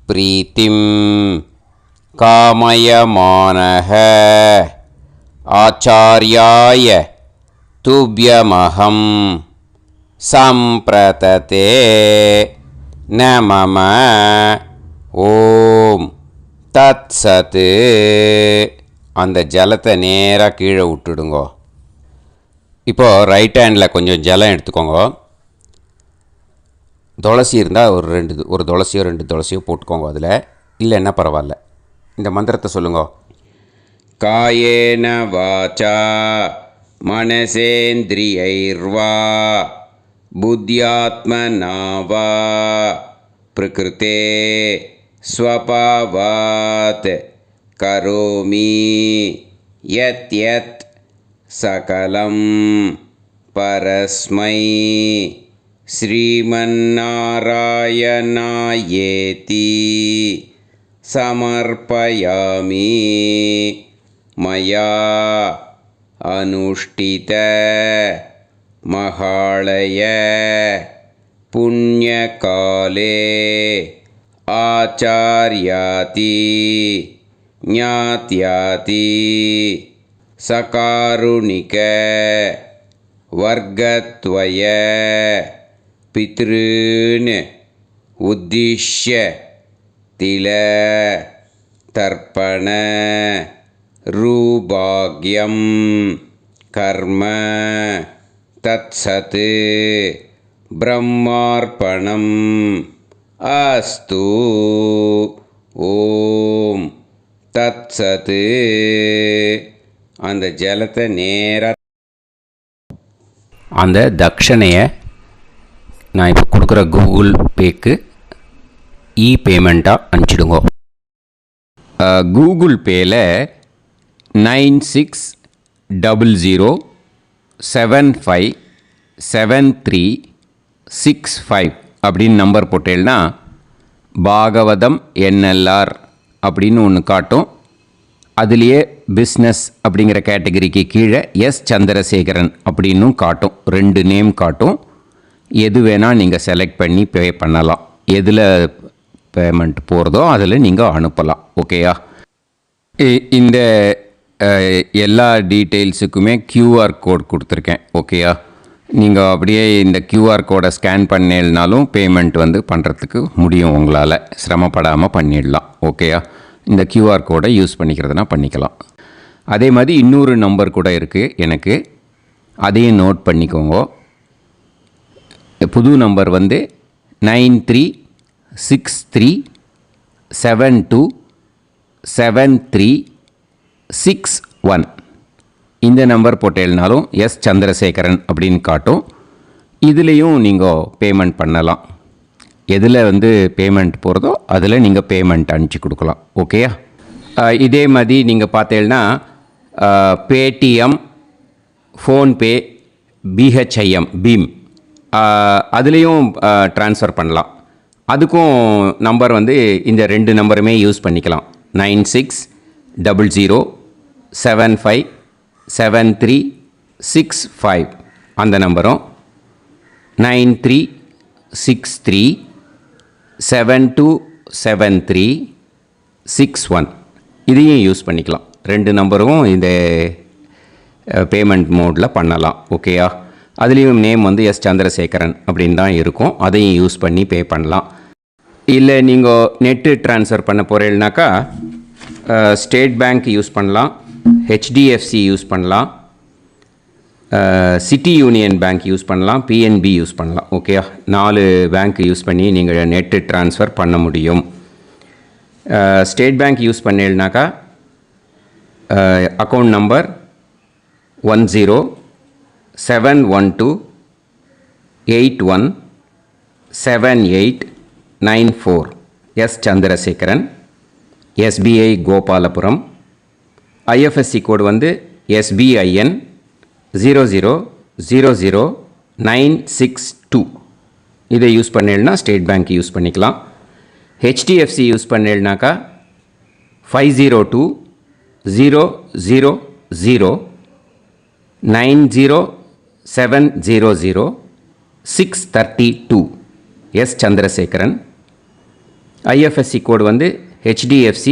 பிரீத்திம் காமயமானஹ ஆச்சார்யாய துப்யமஹம் சம்பிரததே நமம. ஓம் தத் சத். அந்த ஜலத்தை நேராக கீழே விட்டுடுங்கோ. இப்போது ரைட் ஹேண்டில் கொஞ்சம் ஜலம் எடுத்துக்கோங்க. துளசி இருந்தால் ஒரு துளசியோ 2 துளசியோ போட்டுக்கோங்க. அதில் இல்லைன்னா பரவாயில்ல. இந்த மந்திரத்தை சொல்லுங்க. காயேன வாச்சா மனசேந்திரியைர்வா புத்தியாத்மனா வா பிரகிருதே ஸ்வபாவாத் கரோமி யத் யத் சகலம் பரஸ்மை ஸ்ரீமன்னாராயணாயேதி சமர்ப்பயாமி மயா அனுஷ்டித மகாளய புண்ணியகாலே ஆச்சார்யாதி ஞாத்யாதி சகாருணிக வர்க்கத்வய பித்ருன் உத்திஷ்ய தில தர்ப்பண ரூபாக்யம் கர்ம தத்சத் பிரம்மார்ப்பணம் அஸ்து ஓம் தத்சத். அந்த ஜலத்தை நேராக அந்த தட்சணையை நான் இப்போ கொடுக்குற கூகுள் பேக்கு பேமெண்ட்டாக அனுப்பிச்சிடுங்க. கூகுள் பேயில் 9600757365 அப்படின்னு நம்பர் போட்டேன்னா பாகவதம் என்எல்ஆர் அப்படின்னு ஒன்று காட்டும். அதுலேயே பிஸ்னஸ் அப்படிங்கிற கேட்டகரிக்கு கீழே எஸ் சந்திரசேகரன் அப்படின்னும் காட்டும். 2 நேம் காட்டும். எது வேணால் நீங்கள் செலக்ட் பண்ணி பே பண்ணலாம். எதில் பேமெண்ட் போகிறதோ அதில் நீங்கள் அனுப்பலாம். ஓகேயா? இந்த எல்லா டீட்டெயில்ஸுக்குமே QR கோட் கொடுத்துருக்கேன். ஓகேயா? நீங்கள் அப்படியே இந்த QR கோடை ஸ்கேன் பண்ணேன்னாலும் பேமெண்ட் வந்து பண்ணுறதுக்கு முடியும். உங்களால் சிரமப்படாமல் பண்ணிடலாம். ஓகேயா? இந்த QR கோடை யூஸ் பண்ணிக்கிறதுனா பண்ணிக்கலாம். அதே மாதிரி இன்னொரு நம்பர் கூட இருக்குது எனக்கு, அதையும் நோட் பண்ணிக்கோங்க. புது நம்பர் வந்து 9363727361. இந்த நம்பர் போட்டேல்னாலும் எஸ் சந்திரசேகரன் அப்படின்னு காட்டும். இதுலேயும் நீங்கள் பேமெண்ட் பண்ணலாம். எதில் வந்து பேமெண்ட் போகிறதோ அதில் நீங்கள் பேமெண்ட் அனுப்பிச்சி கொடுக்கலாம். ஓகேயா? இதே மாதிரி நீங்கள் பார்த்தேன்னா பேடிஎம், ஃபோன்பே, பிஹெச்ஐஎம், பீம் அதுலேயும் ட்ரான்ஸ்ஃபர் பண்ணலாம். அதுக்கும் நம்பர் வந்து இந்த 2 நம்பருமே யூஸ் பண்ணிக்கலாம். 9600757365 அந்த நம்பரும் 9363727361 இதையும் யூஸ் பண்ணிக்கலாம். 2 நம்பரும் இந்த பேமெண்ட் மோடில் பண்ணலாம். ஓகேயா? அதுலேயும் நேம் வந்து எஸ் சந்திரசேகரன் அப்படின்னு தான் இருக்கும். அதையும் யூஸ் பண்ணி பே பண்ணலாம். இல்லை நீங்கள் நெட்டு ட்ரான்ஸ்ஃபர் பண்ண போகிறீங்கனாக்கா ஸ்டேட் பேங்க் யூஸ் பண்ணலாம், ஹெச்டிஎஃப்சி யூஸ் பண்ணலாம், சிட்டி யூனியன் பேங்க் யூஸ் பண்ணலாம், பிஎன்பி யூஸ் பண்ணலாம். ஓகேயா? 4 பேங்க் யூஸ் பண்ணி நீங்கள் நெட்டு ட்ரான்ஸ்ஃபர் பண்ண முடியும். ஸ்டேட் பேங்க் யூஸ் பண்ணீங்கனாக்கா account number 10712817894 S Chandrasekaran, SBI Gopalapuram. IFSC code வந்து SBIN 0000962. இதை யூஸ் பண்ணேன்னா ஸ்டேட் பேங்க் யூஸ் பண்ணிக்கலாம். ஹெச்டிஎஃப்சி யூஸ் பண்ணேன்னாக்கா 50200090700632 எஸ் சந்திரசேகரன். ஐஎஃப்எஸ்சி கோடு வந்து HDFC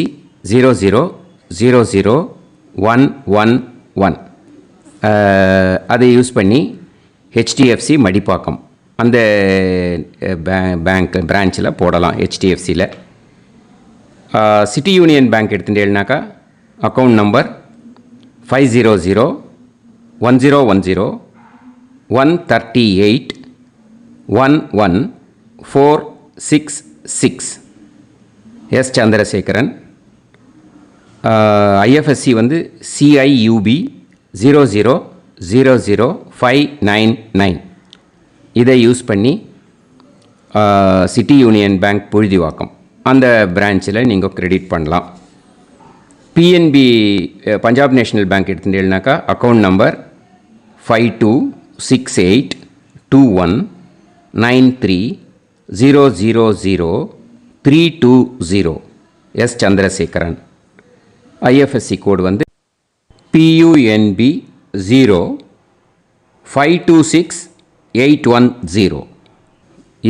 0000111. அதை யூஸ் பண்ணி HDFC மடிப்பாக்கம் அந்த பேங்க் பிரான்ச்சில் போடலாம். HDFCயில் சிட்டி யூனியன் பேங்க் எடுத்துட்டேன்னாக்கா account number 500101381146 S Chandrasekaran. IFSC வந்து CIUB 0000599. இதை யூஸ் பண்ணி சிட்டி யூனியன் பேங்க் புழுதிவாக்கம் அந்த பிரான்ச்சில் நீங்கள் கிரெடிட் பண்ணலாம். PNB பஞ்சாப் நேஷ்னல் பேங்க் எடுத்துட்டேன்னாக்கா account number 52682193000320 S Chandrasekaran. IFSC code வந்து PUNB 0526810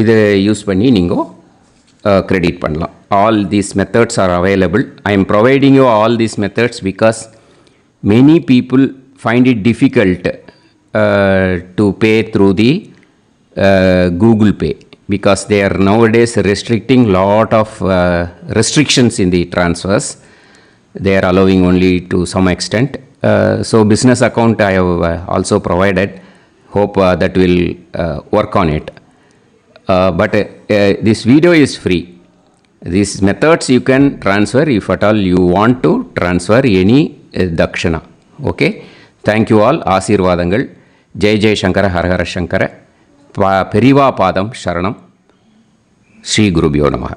இதை யூஸ் பண்ணி நீங்கள் கிரெடிட் பண்ணலாம். All these methods are available. I am providing you all these methods because many people find it difficult to pay through the Google Pay because they are nowadays restricting lot of restrictions in the transfers. They are allowing only to some extent. So business account I have also provided. Hope that will work on it. But this video is free. These methods you can transfer if at all you want to transfer any dakshana. Okay. Thank you all. Aasirvadangal. Jai Jai Shankara Har Har Shankara. Periva பாதம் சரணம். ஸ்ரீ குருபியோ நமஹ.